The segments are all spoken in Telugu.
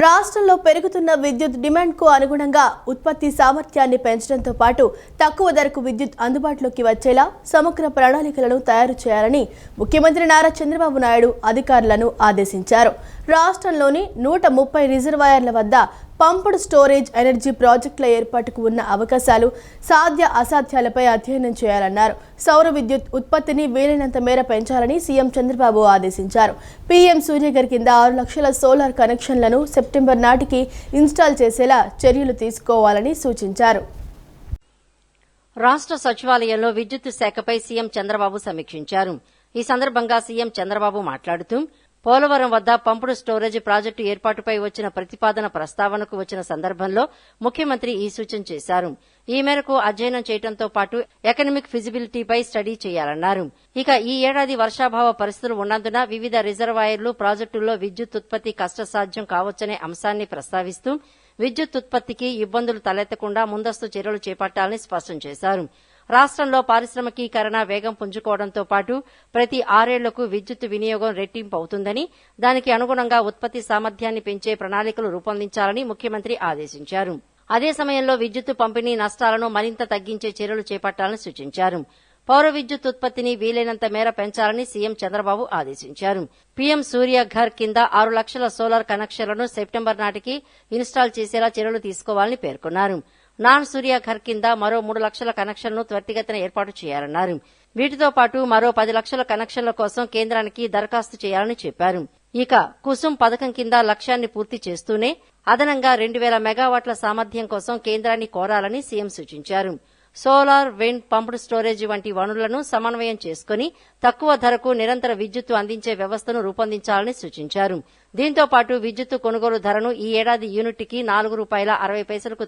రాష్ట్రంలో పెరుగుతున్న విద్యుత్ డిమాండ్కు అనుగుణంగా ఉత్పత్తి సామర్థ్యాన్ని పెంచడంతో పాటు తక్కువ ధరకు విద్యుత్ అందుబాటులోకి వచ్చేలా సమగ్ర ప్రణాళికలను తయారు చేయాలని ముఖ్యమంత్రి నారా చంద్రబాబు నాయుడు అధికారులను ఆదేశించారు. రాష్ట్రంలోని 130 రిజర్వాయర్ల వద్ద పంప్డ్ స్టోరేజ్ ఎనర్జీ ప్రాజెక్టుల ఏర్పాటుకు ఉన్న అవకాశాలు, సాధ్య అసాధ్యాలపై అధ్యయనం చేయాలన్నారు. సౌర విద్యుత్ ఉత్పత్తిని వీలైనంత మేర పెంచాలని సీఎం చంద్రబాబు ఆదేశించారు. పీఎం సూర్యఘర్ కింద 6 లక్షల సోలార్ కనెక్షన్లను సెప్టెంబర్ నాటికి ఇన్స్టాల్ చేసేలా చర్యలు తీసుకోవాలని సూచించారు. రాష్ట్ర సచివాలయంలో విద్యుత్ శాఖపై సీఎం చంద్రబాబు సమీక్షించారు. ఈ సందర్భంగా సీఎం చంద్రబాబు మాట్లాడుతూ పోలవరం వద్ద పంపుడు స్టోరేజ్ ప్రాజెక్టు ఏర్పాటుపై వచ్చిన ప్రతిపాదన ప్రస్తావనకు వచ్చిన సందర్భంలో ముఖ్యమంత్రి ఈ సూచన చేశారు. ఈ మేరకు అధ్యయనం చేయడంతో పాటు ఎకనామిక్ ఫిజిబిలిటీపై స్టడీ చేయాలన్నారు. ఇక ఈ ఏడాది వర్షాభావ పరిస్థితులు ఉన్నందున వివిధ రిజర్వాయర్లు, ప్రాజెక్టుల్లో విద్యుత్ ఉత్పత్తి కష్టసాధ్యం కావచ్చనే అంశాన్ని ప్రస్తావిస్తూ విద్యుత్ ఉత్పత్తికి ఇబ్బందులు తలెత్తకుండా ముందస్తు చర్యలు చేపట్టాలని స్పష్టం చేశారు. రాష్ట్రంలో పారిశ్రామికీకరణ వేగం పుంజుకోవడంతో పాటు ప్రతి 6 ఏళ్లకు విద్యుత్ వినియోగం రెట్టింపు అవుతుందని, దానికి అనుగుణంగా ఉత్పత్తి సామర్థ్యాన్ని పెంచే ప్రణాళికలు రూపొందించాలని ముఖ్యమంత్రి ఆదేశించారు. అదే సమయంలో విద్యుత్ పంపిణీ నష్టాలను మరింత తగ్గించే చర్యలు చేపట్టాలని సూచించారు. పౌర విద్యుత్ ఉత్పత్తిని వీలైనంత మేర పెంచాలని సీఎం చంద్రబాబు ఆదేశించారు. పీఎం సూర్యఘర్ కింద 6 లక్షల సోలార్ కనెక్షన్లను సెప్టెంబర్ నాటికి ఇన్స్టాల్ చేసేలా చర్యలు తీసుకోవాలని పేర్కొన్నారు. నాన్ సూర్యఘర్ కింద మరో 3 లక్షల కనెక్షన్లను త్వరితగతిన ఏర్పాటు చేయాలన్నారు. వీటితో పాటు మరో 10 లక్షల కనెక్షన్ల కోసం కేంద్రానికి దరఖాస్తు చేయాలని చెప్పారు. ఇక కుసుమ్ పథకం కింద లక్ష్యాన్ని పూర్తి చేస్తూనే అదనంగా 2000 మెగావాట్ల సామర్థ్యం కోసం కేంద్రాన్ని కోరాలని సీఎం సూచించారు. సోలార్, విండ్, పంప్డ్ స్టోరేజ్ వంటి వనరులను సమన్వయం చేసుకుని తక్కువ ధరకు నిరంతర విద్యుత్తు అందించే వ్యవస్థను రూపొందించాలని సూచించారు. దీంతో పాటు విద్యుత్తు కొనుగోలు ధరను ఈ ఏడాది యూనిట్కి ₹4.60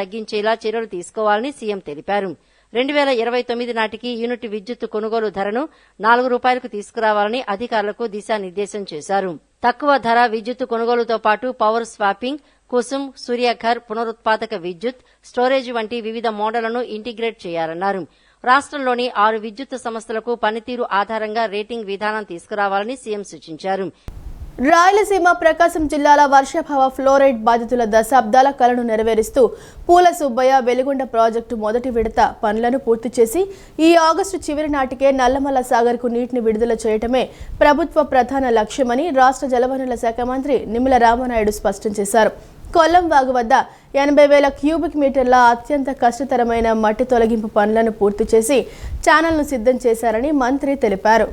తగ్గించేలా చర్యలు తీసుకోవాలని సీఎం తెలిపారు. 2029 నాటికి యూనిట్ విద్యుత్తు కొనుగోలు ధరను ₹4 తీసుకురావాలని అధికారులకు దిశానిర్దేశం చేశారు. తక్కువ ధర విద్యుత్తు కొనుగోలుతో పాటు పవర్ స్వాపింగ్, కుసుమ్, సూర్యఘర్, పునరుత్పాదక విద్యుత్, స్టోరేజ్ వంటి వివిధ మోడళ్లను ఇంటిగ్రేట్ చేయాలన్నారు. రాష్ట్రంలోని 6 విద్యుత్ సంస్థలకు పనితీరు ఆధారంగా రేటింగ్ విధానం తీసుకురావాలని సీఎం సూచించారు. రాయలసీమ, ప్రకాశం జిల్లాల వర్షాభావ ఫ్లోరైడ్ బాధితుల దశాబ్దాల కలను నెరవేరుస్తూ పూల సుబ్బయ్య వెలుగొండ ప్రాజెక్టు మొదటి విడత పనులను పూర్తి చేసి ఈ ఆగస్టు చివరి నాటికే నల్లమల్ల సాగర్కు నీటిని విడుదల చేయటమే ప్రభుత్వ ప్రధాన లక్ష్యమని రాష్ట్ర జలవనరుల శాఖ మంత్రి నిమ్మల రామానాయుడు స్పష్టం చేశారు. కొల్లం వాగు వద్ద 80,000 క్యూబిక్ మీటర్ల అత్యంత కష్టతరమైన మట్టి తొలగింపు పనులను పూర్తి చేసి ఛానల్ను సిద్ధం చేశారని మంత్రి తెలిపారు.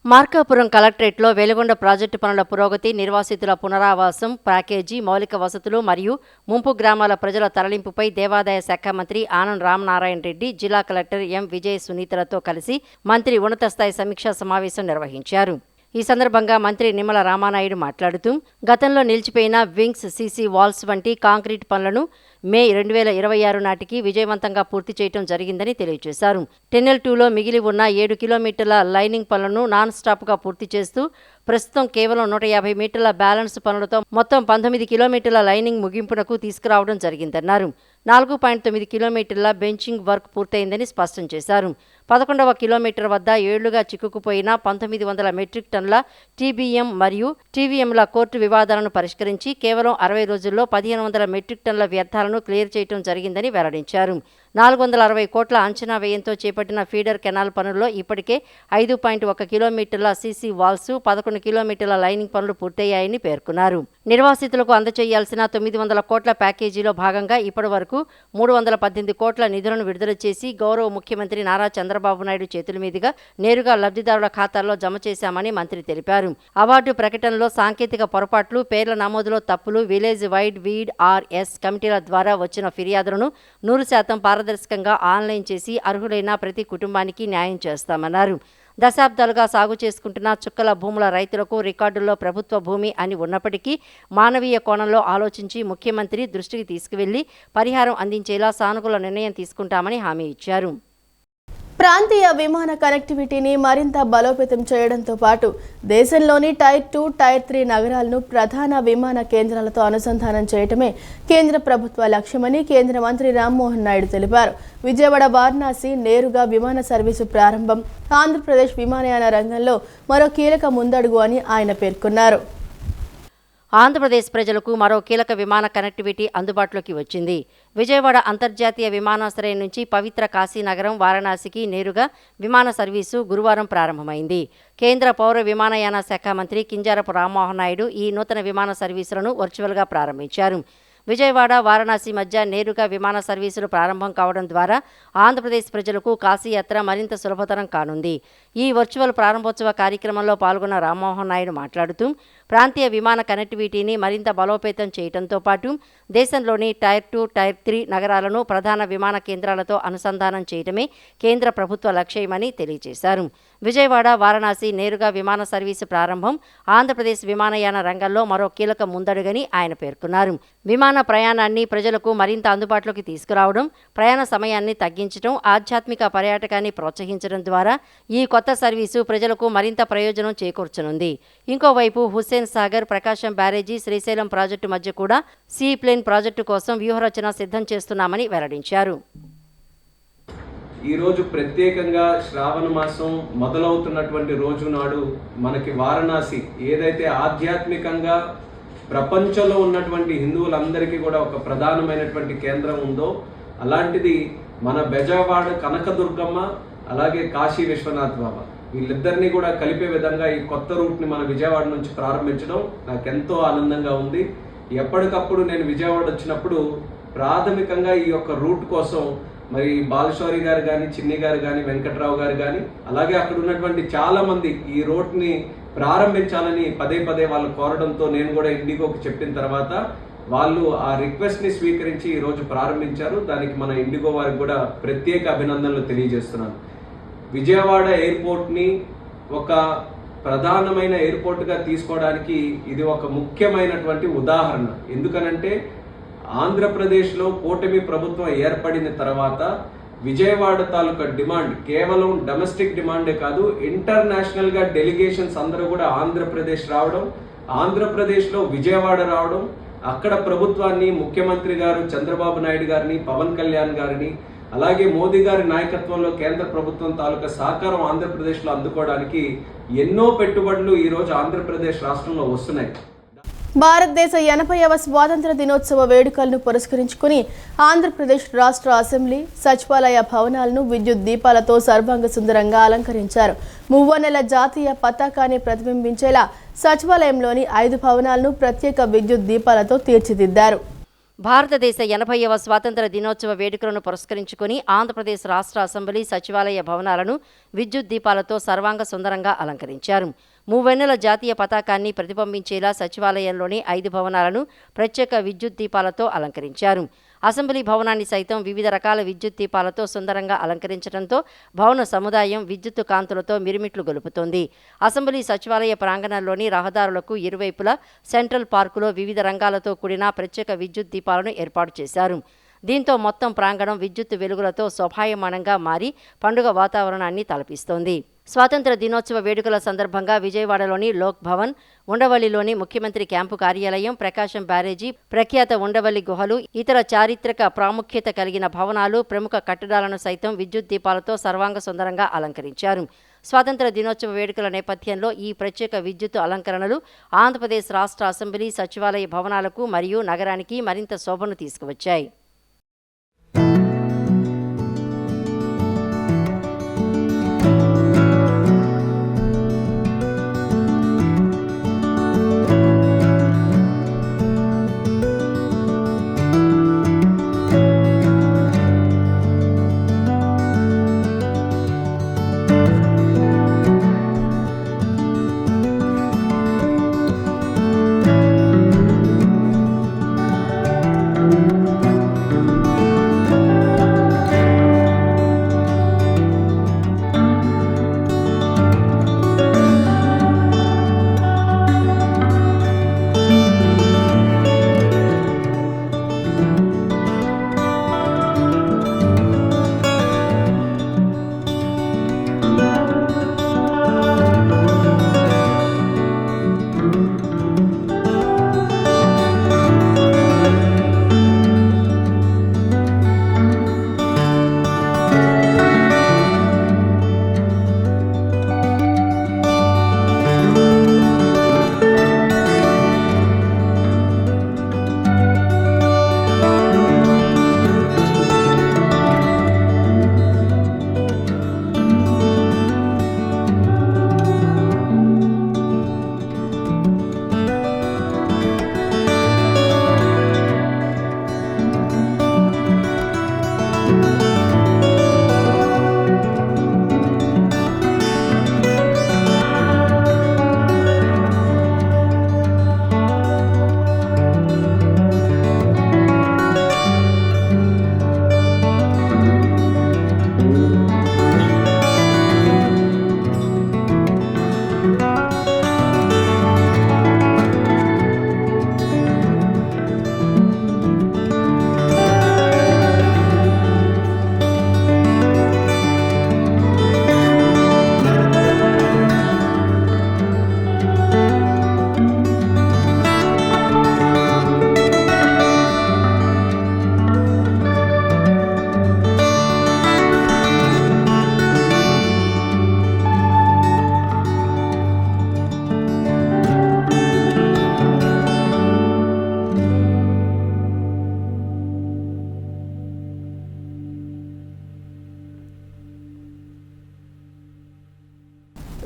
మార్కాపురం కలెక్టరేట్లో వెలుగొండ ప్రాజెక్టు పనుల పురోగతి, నిర్వాసితుల పునరావాసం, ప్యాకేజీ, మౌలిక వసతులు మరియు ముంపు గ్రామాల ప్రజల తరలింపుపై దేవాదాయ శాఖ మంత్రి ఆనం రామనారాయణ రెడ్డి, జిల్లా కలెక్టర్ ఎం విజయ సునీతలతో కలిసి మంత్రి ఉన్నతస్థాయి సమీక్షా సమావేశం నిర్వహించారు. ఈ సందర్భంగా మంత్రి నిమ్మల రామానాయుడు మాట్లాడుతూ గతంలో నిలిచిపోయిన వింగ్స్, సీసీ వాల్స్ వంటి కాంక్రీట్ పనులను మే 2026 నాటికి విజయవంతంగా పూర్తి చేయడం జరిగిందని తెలియజేశారు. టెన్నెల్ 2లో మిగిలి ఉన్న 7 కిలోమీటర్ల లైనింగ్ పనులను నాన్ స్టాప్గా పూర్తి చేస్తూ ప్రస్తుతం కేవలం 150 మీటర్ల బ్యాలెన్స్ పనులతో మొత్తం 19 కిలోమీటర్ల లైనింగ్ ముగింపునకు తీసుకురావడం జరిగిందన్నారు. 4.9 కిలోమీటర్ల బెంచింగ్ వర్క్ పూర్తయిందని స్పష్టం చేశారు. 11వ కిలోమీటర్ వద్ద ఏళ్లుగా చిక్కుకుపోయిన 1900 మెట్రిక్ టన్నుల టీబీఎం మరియు టీవీఎంల కోర్టు వివాదాలను పరిష్కరించి కేవలం 60 రోజుల్లో 1500 మెట్రిక్ టన్నుల వ్యర్థాలను క్లియర్ చేయడం జరిగిందని వెల్లడించారు. 460 కోట్ల అంచనా వ్యయంతో చేపట్టిన ఫీడర్ కెనాల్ పనుల్లో ఇప్పటికే 5.1 కిలోమీటర్ల సీసీ వాల్స్, 11 కిలోమీటర్ల లైనింగ్ పనులు పూర్తయ్యాయని పేర్కొన్నారు. నిర్వాసితులకు అందజేయాల్సిన 900 కోట్ల ప్యాకేజీలో భాగంగా ఇప్పటి వరకు 318 కోట్ల నిధులను విడుదల చేసి గౌరవ ముఖ్యమంత్రి నారా చంద్రబాబు నాయుడు చేతుల మీదుగా నేరుగా లబ్ధిదారుల ఖాతాల్లో జమ చేశామని మంత్రి తెలిపారు. అవార్డు ప్రకటనలో సాంకేతిక పొరపాట్లు, పేర్ల నమోదులో తప్పులు, విలేజ్ వైడ్ VRS కమిటీల ద్వారా వచ్చిన ఫిర్యాదులను 100% పారదర్శకంగా ఆన్లైన్ చేసి అర్హులైన ప్రతి కుటుంబానికి న్యాయం చేస్తామన్నారు. దశాబ్దాలుగా సాగు చేసుకుంటున్న చుక్కల భూముల రైతులకు రికార్డుల్లో ప్రభుత్వ భూమి అని ఉన్నప్పటికీ మానవీయ కోణంలో ఆలోచించి ముఖ్యమంత్రి దృష్టికి తీసుకువెళ్లి పరిహారం అందించేలా సానుకూల నిర్ణయం తీసుకుంటామని హామీ ఇచ్చారు. ప్రాంతీయ విమాన కనెక్టివిటీని మరింత బలోపేతం చేయడంతో పాటు దేశంలోని టైర్ 2, టైర్ 3 నగరాలను ప్రధాన విమాన కేంద్రాలతో అనుసంధానం చేయటమే కేంద్ర ప్రభుత్వ లక్ష్యమని కేంద్ర మంత్రి రామ్మోహన్ నాయుడు తెలిపారు. విజయవాడ వారణాసి నేరుగా విమాన సర్వీసు ప్రారంభం ఆంధ్రప్రదేశ్ విమానయాన రంగంలో మరో కీలక ముందడుగు అని ఆయన పేర్కొన్నారు. ఆంధ్రప్రదేశ్ ప్రజలకు మరో కీలక విమాన కనెక్టివిటీ అందుబాటులోకి వచ్చింది. విజయవాడ అంతర్జాతీయ విమానాశ్రయం నుంచి పవిత్ర కాశీనగరం వారణాసికి నేరుగా విమాన సర్వీసు గురువారం ప్రారంభమైంది. కేంద్ర పౌర విమానయాన శాఖ మంత్రి కింజారపు రామ్మోహన్ నాయుడు ఈ నూతన విమాన సర్వీసులను వర్చువల్గా ప్రారంభించారు. విజయవాడ వారణాసి మధ్య నేరుగా విమాన సర్వీసులు ప్రారంభం కావడం ద్వారా ఆంధ్రప్రదేశ్ ప్రజలకు కాశీయాత్ర మరింత సులభతరం కానుంది. ఈ వర్చువల్ ప్రారంభోత్సవ కార్యక్రమంలో పాల్గొన్న రామ్మోహన్ నాయుడు మాట్లాడుతూ ప్రాంతీయ విమాన కనెక్టివిటీని మరింత బలోపేతం చేయడంతో పాటు దేశంలోని టైర్ 2, టైర్ 3 నగరాలను ప్రధాన విమాన కేంద్రాలతో అనుసంధానం చేయడమే కేంద్ర ప్రభుత్వ లక్ష్యమని తెలియజేశారు. విజయవాడ వారణాసి నేరుగా విమాన సర్వీసు ప్రారంభం ఆంధ్రప్రదేశ్ విమానయాన రంగంలో మరో కీలక ముందడుగని ఆయన పేర్కొన్నారు. విమాన ప్రయాణాన్ని ప్రజలకు మరింత అందుబాటులోకి తీసుకురావడం, ప్రయాణ సమయాన్ని తగ్గించడం, ఆధ్యాత్మిక పర్యాటకాన్ని ప్రోత్సహించడం ద్వారా ఈ కొత్త సర్వీసు ప్రజలకు మరింత ప్రయోజనం చేకూర్చనుంది. ఇంకోవైపు హుస్సేన్ సాగర్, ప్రకాశం బ్యారేజీ, శ్రీశైలం ప్రాజెక్టు మధ్య కూడా సీ ప్లేన్ ప్రాజెక్టు కోసం వ్యూహరచన సిద్ధం చేస్తున్నామని వెల్లడించారు. ఈరోజు ప్రత్యేకంగా శ్రావణ మాసం మొదలవుతున్నటువంటి రోజు నాడు మనకి వారణాసి ఏదైతే ఆధ్యాత్మికంగా ప్రపంచంలో ఉన్నటువంటి హిందువులందరికీ కూడా ఒక ప్రధానమైనటువంటి కేంద్రం ఉందో అలాంటిది మన బెజవాడ కనకదుర్గమ్మ అలాగే కాశీ విశ్వనాథ్ బాబా వీళ్ళిద్దరినీ కూడా కలిపే విధంగా ఈ కొత్త రూట్ని మన విజయవాడ నుంచి ప్రారంభించడం నాకు ఎంతో ఆనందంగా ఉంది. ఎప్పటికప్పుడు నేను విజయవాడ వచ్చినప్పుడు ప్రాథమికంగా ఈ యొక్క రూట్ కోసం మరి బాలశౌరి గారు కానీ, చిన్ని గారు కానీ, వెంకట్రావు గారు కానీ, అలాగే అక్కడ ఉన్నటువంటి చాలా మంది ఈ రోడ్ని ప్రారంభించాలని పదే పదే వాళ్ళు కోరడంతో నేను కూడా ఇండిగోకి చెప్పిన తర్వాత వాళ్ళు ఆ రిక్వెస్ట్ని స్వీకరించి ఈరోజు ప్రారంభించారు. దానికి మన ఇండిగో వారికి కూడా ప్రత్యేక అభినందనలు తెలియజేస్తున్నాను. విజయవాడ ఎయిర్పోర్ట్ని ఒక ప్రధానమైన ఎయిర్పోర్ట్గా తీసుకోవడానికి ఇది ఒక ముఖ్యమైనటువంటి ఉదాహరణ. ఎందుకనంటే ఆంధ్రప్రదేశ్లో కూటమి ప్రభుత్వం ఏర్పడిన తర్వాత విజయవాడ తాలూకా డిమాండ్ కేవలం డొమెస్టిక్ డిమాండే కాదు, ఇంటర్నేషనల్గా డెలిగేషన్స్ అందరూ కూడా ఆంధ్రప్రదేశ్ రావడం, ఆంధ్రప్రదేశ్లో విజయవాడ రావడం, అక్కడ ప్రభుత్వాన్ని ముఖ్యమంత్రి గారు చంద్రబాబు నాయుడు గారిని, పవన్ కళ్యాణ్ గారిని, అలాగే మోదీ గారి నాయకత్వంలో కేంద్ర ప్రభుత్వం తాలూకా సహకారం ఆంధ్రప్రదేశ్లో అందుకోవడానికి ఎన్నో పెట్టుబడులు ఈరోజు ఆంధ్రప్రదేశ్ రాష్ట్రంలో వస్తున్నాయి. భారతదేశ 80వ స్వాతంత్ర దినోత్సవ వేడుకలను పురస్కరించుకుని ఆంధ్రప్రదేశ్ రాష్ట్ర అసెంబ్లీ సచివాలయ భవనాలను విద్యుత్ దీపాలతో సర్వాంగ సుందరంగా అలంకరించారు. మువ్వన్నెల జాతీయ పతాకాన్ని ప్రతిబింబించేలా సచివాలయంలోని 5 భవనాలను ప్రత్యేక విద్యుత్ దీపాలతో తీర్చిదిద్దారు. భారతదేశ 80వ స్వాతంత్ర దినోత్సవ వేడుకలను పురస్కరించుకుని ఆంధ్రప్రదేశ్ రాష్ట్ర అసెంబ్లీ సచివాలయ భవనాలను విద్యుత్ దీపాలతో సర్వాంగ సుందరంగా అలంకరించారు. మూవెన్నెల జాతీయ పతాకాన్ని ప్రతిబింబించేలా సచివాలయంలోని 5 భవనాలను ప్రత్యేక విద్యుత్ దీపాలతో అలంకరించారు. అసెంబ్లీ భవనాన్ని సైతం వివిధ రకాల విద్యుత్ దీపాలతో సుందరంగా అలంకరించడంతో భవన సముదాయం విద్యుత్ కాంతులతో మిరుమిట్లు గొలుపుతోంది. అసెంబ్లీ సచివాలయ ప్రాంగణంలోని రహదారులకు ఇరువైపులా సెంట్రల్ పార్కులో వివిధ రంగాలతో కూడిన ప్రత్యేక విద్యుత్ దీపాలను ఏర్పాటు చేశారు. దీంతో మొత్తం ప్రాంగణం విద్యుత్ వెలుగులతో శోభాయమానంగా మారి పండుగ వాతావరణాన్ని తలపిస్తోంది. స్వాతంత్ర దినోత్సవ వేడుకల సందర్భంగా విజయవాడలోని లోక్ భవన్, ఉండవల్లిలోని ముఖ్యమంత్రి క్యాంపు కార్యాలయం, ప్రకాశం బ్యారేజీ, ప్రఖ్యాత ఉండవల్లి గుహలు, ఇతర చారిత్రక ప్రాముఖ్యత కలిగిన భవనాలు, ప్రముఖ కట్టడాలను సైతం విద్యుత్ దీపాలతో సర్వాంగ సుందరంగా అలంకరించారు. స్వాతంత్ర దినోత్సవ వేడుకల నేపథ్యంలో ఈ ప్రత్యేక విద్యుత్ అలంకరణలు ఆంధ్రప్రదేశ్ రాష్ట్ర అసెంబ్లీ సచివాలయ భవనాలకు మరియు నగరానికి మరింత శోభను తీసుకువచ్చాయి.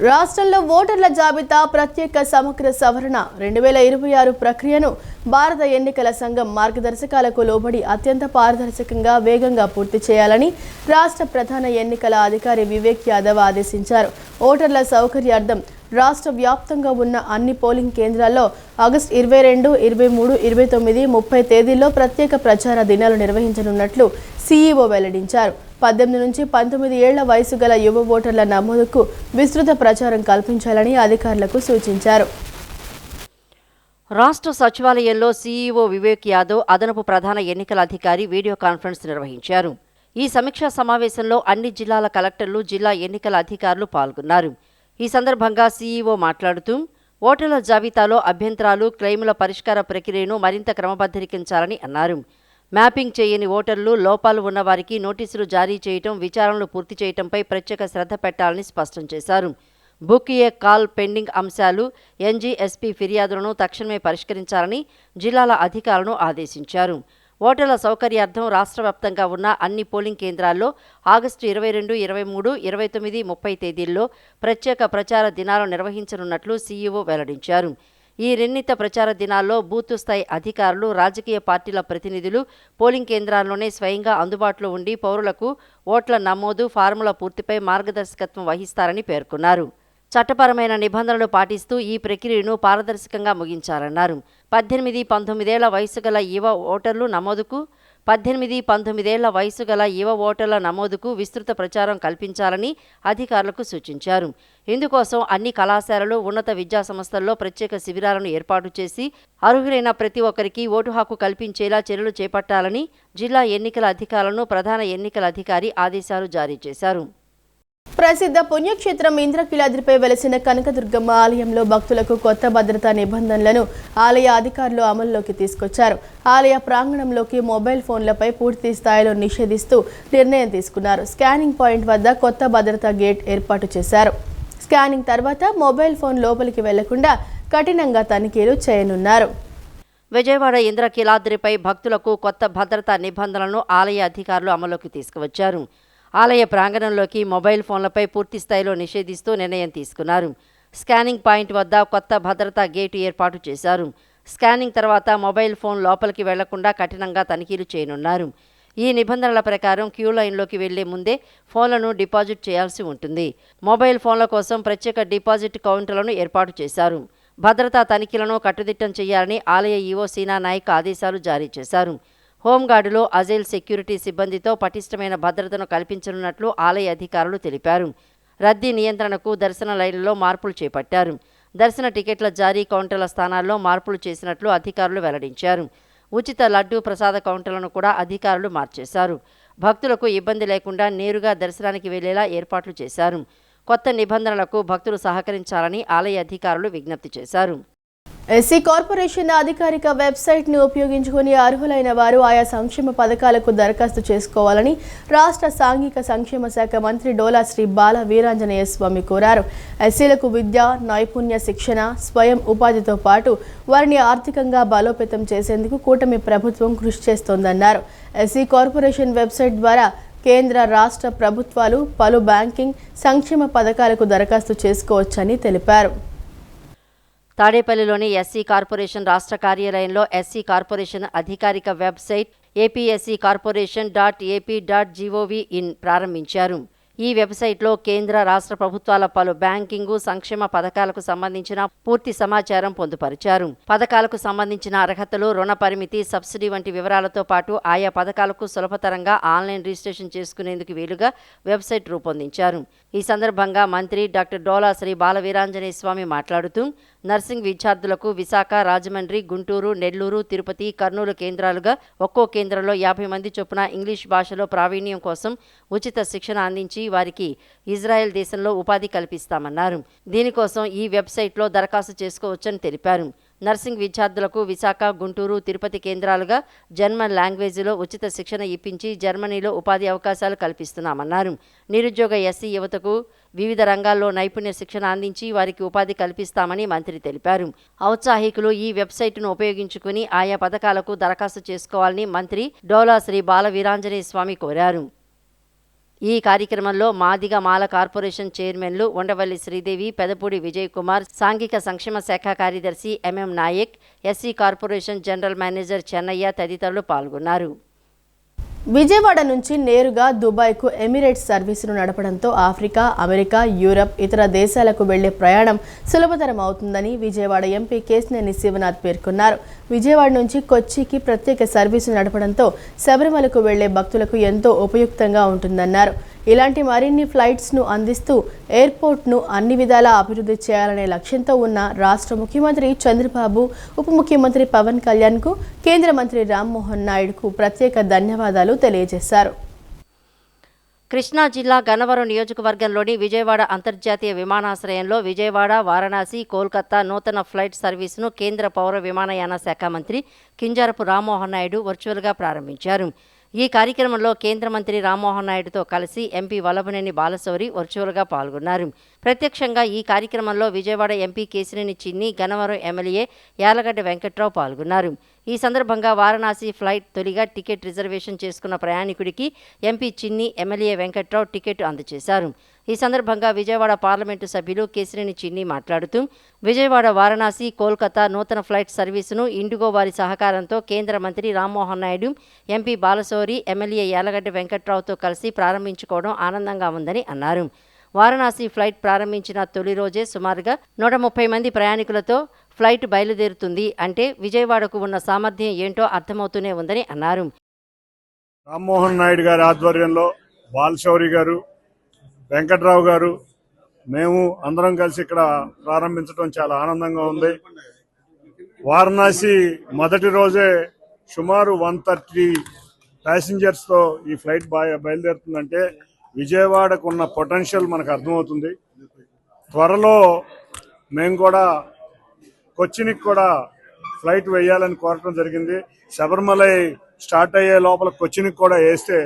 రాష్ట్రంలో ఓటర్ల జాబితా ప్రత్యేక సమగ్ర సవరణ 2026 ప్రక్రియను భారత ఎన్నికల సంఘం మార్గదర్శకాలకు లోబడి అత్యంత పారదర్శకంగా వేగంగా పూర్తి చేయాలని రాష్ట్ర ప్రధాన ఎన్నికల అధికారి వివేక్ యాదవ్ ఆదేశించారు. ఓటర్ల సౌకర్యార్థం రాష్ట్ర వ్యాప్తంగా ఉన్న అన్ని పోలింగ్ కేంద్రాల్లో ఆగస్టు 22, 23, 29, 30 తేదీల్లో ప్రత్యేక ప్రచార దినాలు నిర్వహించనున్నట్లు సీఈఓ వెల్లడించారు. 18 నుంచి 19 ఏళ్ల వయసు గల యువ ఓటర్ల నమోదుకు విస్తృత ప్రచారం కల్పించాలని అధికారులకు సూచించారు. రాష్ట్ర సచివాలయంలో సీఈఓ వివేక్ యాదవ్ అదనపు ప్రధాన ఎన్నికల అధికారి వీడియో కాన్ఫరెన్స్ నిర్వహించారు. ఈ సమీక్షా సమావేశంలో అన్ని జిల్లాల కలెక్టర్లు, జిల్లా ఎన్నికల అధికారులు పాల్గొన్నారు. ఈ సందర్భంగా సీఈఓ మాట్లాడుతూ ఓటర్ల జాబితాలో అభ్యంతరాలు, క్లెయిముల పరిష్కార ప్రక్రియను మరింత క్రమబద్ధీకరించాలని అన్నారు. మ్యాపింగ్ చేయని ఓటర్లు, లోపాలు ఉన్నవారికి నోటీసులు జారీ చేయటం, విచారణలు పూర్తి చేయటంపై ప్రత్యేక శ్రద్ధ పెట్టాలని స్పష్టం చేశారు. బుక్ ఏ కాల్ పెండింగ్ అంశాలు, ఎన్జీఎస్పీ ఫిర్యాదులను తక్షణమే పరిష్కరించాలని జిల్లాల అధికారులను ఆదేశించారు. ఓటర్ల సౌకర్యార్థం రాష్ట్ర వ్యాప్తంగా ఉన్న అన్ని పోలింగ్ కేంద్రాల్లో ఆగస్టు 22, 23, 29, 30 తేదీల్లో ప్రత్యేక ప్రచార దినాలు నిర్వహించనున్నట్లు సీఈఓ వెల్లడించారు. ఈ నిర్ణీత ప్రచార దినాల్లో బూత్ స్థాయి అధికారులు, రాజకీయ పార్టీల ప్రతినిధులు పోలింగ్ కేంద్రాల్లోనే స్వయంగా అందుబాటులో ఉండి పౌరులకు ఓట్ల నమోదు, ఫార్ముల పూర్తిపై మార్గదర్శకత్వం వహిస్తారని పేర్కొన్నారు. చట్టపరమైన నిబంధనలు పాటిస్తూ ఈ ప్రక్రియను పారదర్శకంగా ముగించాలన్నారు. 18, 19 ఏళ్ల వయసు గల యువ ఓటర్లు నమోదుకు 18, 19 ఏళ్ల వయసు గల యువ ఓటర్ల నమోదుకు విస్తృత ప్రచారం కల్పించాలని అధికారులకు సూచించారు. ఇందుకోసం అన్ని కళాశాలలు, ఉన్నత విద్యా సంస్థల్లో ప్రత్యేక శిబిరాలను ఏర్పాటు చేసి అర్హులైన ప్రతి ఒక్కరికి ఓటు హక్కు కల్పించేలా చర్యలు చేపట్టాలని జిల్లా ఎన్నికల అధికారులను ప్రధాన ఎన్నికల అధికారి ఆదేశాలు జారీ చేశారు. ప్రసిద్ధ పుణ్యక్షేత్రం ఇంద్రకీలాద్రిపై వెలసిన కనకదుర్గమ్మ ఆలయంలో భక్తులకు కొత్త భద్రతా నిబంధనలను ఆలయ అధికారులు అమల్లోకి తీసుకొచ్చారు. ఆలయ ప్రాంగణంలోకి మొబైల్ ఫోన్లపై పూర్తి స్థాయిలో నిషేధిస్తూ నిర్ణయం తీసుకున్నారు. స్కానింగ్ పాయింట్ వద్ద కొత్త భద్రతా గేట్ ఏర్పాటు చేశారు. స్కానింగ్ తర్వాత మొబైల్ ఫోన్ లోపలికి వెళ్లకుండా కఠినంగా తనిఖీలు చేయనున్నారు. విజయవాడ ఇంద్రకీలాద్రిపై భక్తులకు కొత్త భద్రతా నిబంధనలను ఆలయ అధికారులు అమల్లోకి తీసుకువచ్చారు. ఆలయ ప్రాంగణంలోకి మొబైల్ ఫోన్లపై పూర్తి స్థాయిలో నిషేధిస్తూ నిర్ణయం తీసుకున్నారు. స్కానింగ్ పాయింట్ వద్ద కొత్త భద్రతా గేటు ఏర్పాటు చేశారు. స్కానింగ్ తర్వాత మొబైల్ ఫోన్ లోపలికి వెళ్లకుండా కఠినంగా తనిఖీలు చేయనున్నారు. ఈ నిబంధనల ప్రకారం క్యూ లైన్లోకి వెళ్లే ముందే ఫోన్లను డిపాజిట్ చేయాల్సి ఉంటుంది. మొబైల్ ఫోన్ల కోసం ప్రత్యేక డిపాజిట్ కౌంటర్లను ఏర్పాటు చేశారు. భద్రతా తనిఖీలను కట్టుదిట్టం చేయాలని ఆలయ ఈవో సీనా నాయక్ ఆదేశాలు జారీ చేశారు. హోంగార్డులో అజైల్ సెక్యూరిటీ సిబ్బందితో పటిష్టమైన భద్రతను కల్పించనున్నట్లు ఆలయ అధికారులు తెలిపారు. రద్దీ నియంత్రణకు దర్శన లైన్లలో మార్పులు చేపట్టారు. దర్శన టికెట్ల జారీ కౌంటర్ల స్థానాల్లో మార్పులు చేసినట్లు అధికారులు వెల్లడించారు. ఉచిత లడ్డూ ప్రసాద కౌంటర్లను కూడా అధికారులు మార్చేశారు. భక్తులకు ఇబ్బంది లేకుండా నేరుగా దర్శనానికి వెళ్లేలా ఏర్పాట్లు చేశారు. కొత్త నిబంధనలకు భక్తులు సహకరించాలని ఆలయ అధికారులు విజ్ఞప్తి చేశారు. ఎస్సీ కార్పొరేషన్ అధికారిక వెబ్సైట్ను ఉపయోగించుకుని అర్హులైన వారు ఆయా సంక్షేమ పథకాలకు దరఖాస్తు చేసుకోవాలని రాష్ట్ర సాంఘిక సంక్షేమ శాఖ మంత్రి డోలా శ్రీ బాల వీరాంజనేయ స్వామి కోరారు. ఎస్సీలకు విద్య, నైపుణ్య శిక్షణ, స్వయం ఉపాధితో పాటు వారిని ఆర్థికంగా బలోపేతం చేసేందుకు కూటమి ప్రభుత్వం కృషి చేస్తోందన్నారు. ఎస్సీ కార్పొరేషన్ వెబ్సైట్ ద్వారా కేంద్ర, రాష్ట్ర ప్రభుత్వాలు పలు బ్యాంకింగ్, సంక్షేమ పథకాలకు దరఖాస్తు చేసుకోవచ్చని తెలిపారు. తాడేపల్లిలోని ఎస్సీ కార్పొరేషన్ రాష్ట్ర కార్యాలయంలో ఎస్సీ కార్పొరేషన్ అధికారిక వెబ్సైట్ apsccorporation.ap.gov.in ప్రారంభించారు. ఈ వెబ్సైట్లో కేంద్ర, రాష్ట్ర ప్రభుత్వాల పలు బ్యాంకింగు, సంక్షేమ పథకాలకు సంబంధించిన పూర్తి సమాచారం పొందుపరిచారు. పథకాలకు సంబంధించిన అర్హతలు, రుణ పరిమితి, సబ్సిడీ వంటి వివరాలతో పాటు ఆయా పథకాలకు సులభతరంగా ఆన్లైన్ రిజిస్ట్రేషన్ చేసుకునేందుకు వీలుగా వెబ్సైట్ రూపొందించారు. ఈ సందర్భంగా మంత్రి డాక్టర్ డోలా శ్రీ బాల వీరాంజనేయ స్వామి మాట్లాడుతూ నర్సింగ్ విద్యార్థులకు విశాఖ, రాజమండ్రి, గుంటూరు, నెల్లూరు, తిరుపతి, కర్నూలు కేంద్రాలుగా ఒక్కో కేంద్రంలో 50 మంది చొప్పున ఇంగ్లీష్ భాషలో ప్రావీణ్యం కోసం ఉచిత శిక్షణ అందించి వారికి ఇజ్రాయెల్ దేశంలో ఉపాధి కల్పిస్తామన్నారు. దీనికోసం ఈ వెబ్సైట్లో దరఖాస్తు చేసుకోవచ్చని తెలిపారు. నర్సింగ్ విద్యార్థులకు విశాఖ, గుంటూరు, తిరుపతి కేంద్రాలుగా జర్మన్ లాంగ్వేజ్లో ఉచిత శిక్షణ ఇప్పించి జర్మనీలో ఉపాధి అవకాశాలు కల్పిస్తున్నామన్నారు. నిరుద్యోగ ఎస్సీ యువతకు వివిధ రంగాల్లో నైపుణ్య శిక్షణ అందించి వారికి ఉపాధి కల్పిస్తామని మంత్రి తెలిపారు. ఔత్సాహికులు ఈ వెబ్సైట్ను ఉపయోగించుకుని ఆయా పథకాలకు దరఖాస్తు చేసుకోవాలని మంత్రి డోలా శ్రీ బాల వీరాంజనేయ స్వామి కోరారు. ఈ కార్యక్రమంలో మాదిగ మాల కార్పొరేషన్ చైర్మన్లు ఉండవల్లి శ్రీదేవి, పెదపూడి విజయ్ కుమార్, సాంఘిక సంక్షేమ శాఖ కార్యదర్శి M M Nayak, SC corporation general manager Chennaiah తదితరులు పాల్గొన్నారు. విజయవాడ నుంచి నేరుగా దుబాయ్కు ఎమిరేట్స్ సర్వీసును నడపడంతో ఆఫ్రికా, అమెరికా, యూరప్ ఇతర దేశాలకు వెళ్లే ప్రయాణం సులభతరం అవుతుందని విజయవాడ ఎంపీ కేశినేని శివనాథ్ పేర్కొన్నారు. విజయవాడ నుంచి కొచ్చికి ప్రత్యేక సర్వీసు నడపడంతో శబరిమలకు వెళ్లే భక్తులకు ఎంతో ఉపయుక్తంగా ఉంటుందన్నారు. ఇలాంటి మరిన్ని ఫ్లైట్స్ను అందిస్తూ ఎయిర్పోర్ట్ను అన్ని విధాలా అభివృద్ధి చేయాలనే లక్ష్యంతో ఉన్న రాష్ట్ర ముఖ్యమంత్రి చంద్రబాబు, ఉప ముఖ్యమంత్రి పవన్ కళ్యాణ్కు, కేంద్ర మంత్రి రామ్మోహన్ నాయుడుకు ప్రత్యేక ధన్యవాదాలు తెలియజేశారు. కృష్ణా జిల్లా గన్నవరం నియోజకవర్గంలోని విజయవాడ అంతర్జాతీయ విమానాశ్రయంలో విజయవాడ, వారణాసి, కోల్కతా నూతన ఫ్లైట్ సర్వీసును కేంద్ర పౌర విమానయాన శాఖ మంత్రి కింజారపు రామ్మోహన్ నాయుడు వర్చువల్గా ప్రారంభించారు. ఈ కార్యక్రమంలో కేంద్ర మంత్రి రామ్మోహన్ నాయుడుతో కలిసి ఎంపీ వల్లభనేని బాలశౌరి వర్చువల్గా పాల్గొన్నారు. ప్రత్యక్షంగా ఈ కార్యక్రమంలో విజయవాడ ఎంపీ కేశినేని చిన్ని, గన్నవరం ఎమ్మెల్యే యాలగడ్డ వెంకట్రావు పాల్గొన్నారు. ఈ సందర్భంగా వారణాసి ఫ్లైట్ తొలిగా టికెట్ రిజర్వేషన్ చేసుకున్న ప్రయాణికుడికి ఎంపీ చిన్ని, ఎమ్మెల్యే వెంకట్రావు టికెట్ అందజేశారు. ఈ సందర్భంగా విజయవాడ పార్లమెంటు సభ్యులు కేశినేని చిన్ని మాట్లాడుతూ విజయవాడ, వారణాసి, కోల్కతా నూతన ఫ్లైట్ సర్వీసును ఇండిగో వారి సహకారంతో కేంద్ర మంత్రి రామ్మోహన్ నాయుడు, ఎంపీ బాలశౌరి, ఎమ్మెల్యే యాలగడ్డ వెంకట్రావుతో కలిసి ప్రారంభించుకోవడం ఆనందంగా ఉందని అన్నారు. వారణాసి ఫ్లైట్ ప్రారంభించిన తొలి రోజే సుమారుగా 130 మంది ప్రయాణికులతో ఫ్లైట్ బయలుదేరుతుంది అంటే విజయవాడకు ఉన్న సామర్థ్యం ఏంటో అర్థమవుతూనే ఉందని అన్నారు. రామ్మోహన్ నాయుడు గారి ఆధ్వర్యంలో బాలశౌరి గారు, వెంకట్రావు గారు, మేము అందరం కలిసి ఇక్కడ ప్రారంభించడం చాలా ఆనందంగా ఉంది. వారణాసి మొదటి రోజే సుమారు 130 ప్యాసింజర్స్తో ఈ ఫ్లైట్ బయలుదేరుతుందంటే విజయవాడకు ఉన్న పొటెన్షియల్ మనకు అర్థమవుతుంది. త్వరలో మేము కూడా కొచ్చినికి కూడా ఫ్లైట్ వేయాలని కోరటం జరిగింది. శబరిమలై స్టార్ట్ అయ్యే లోపల కొచ్చినికి కూడా వేస్తే,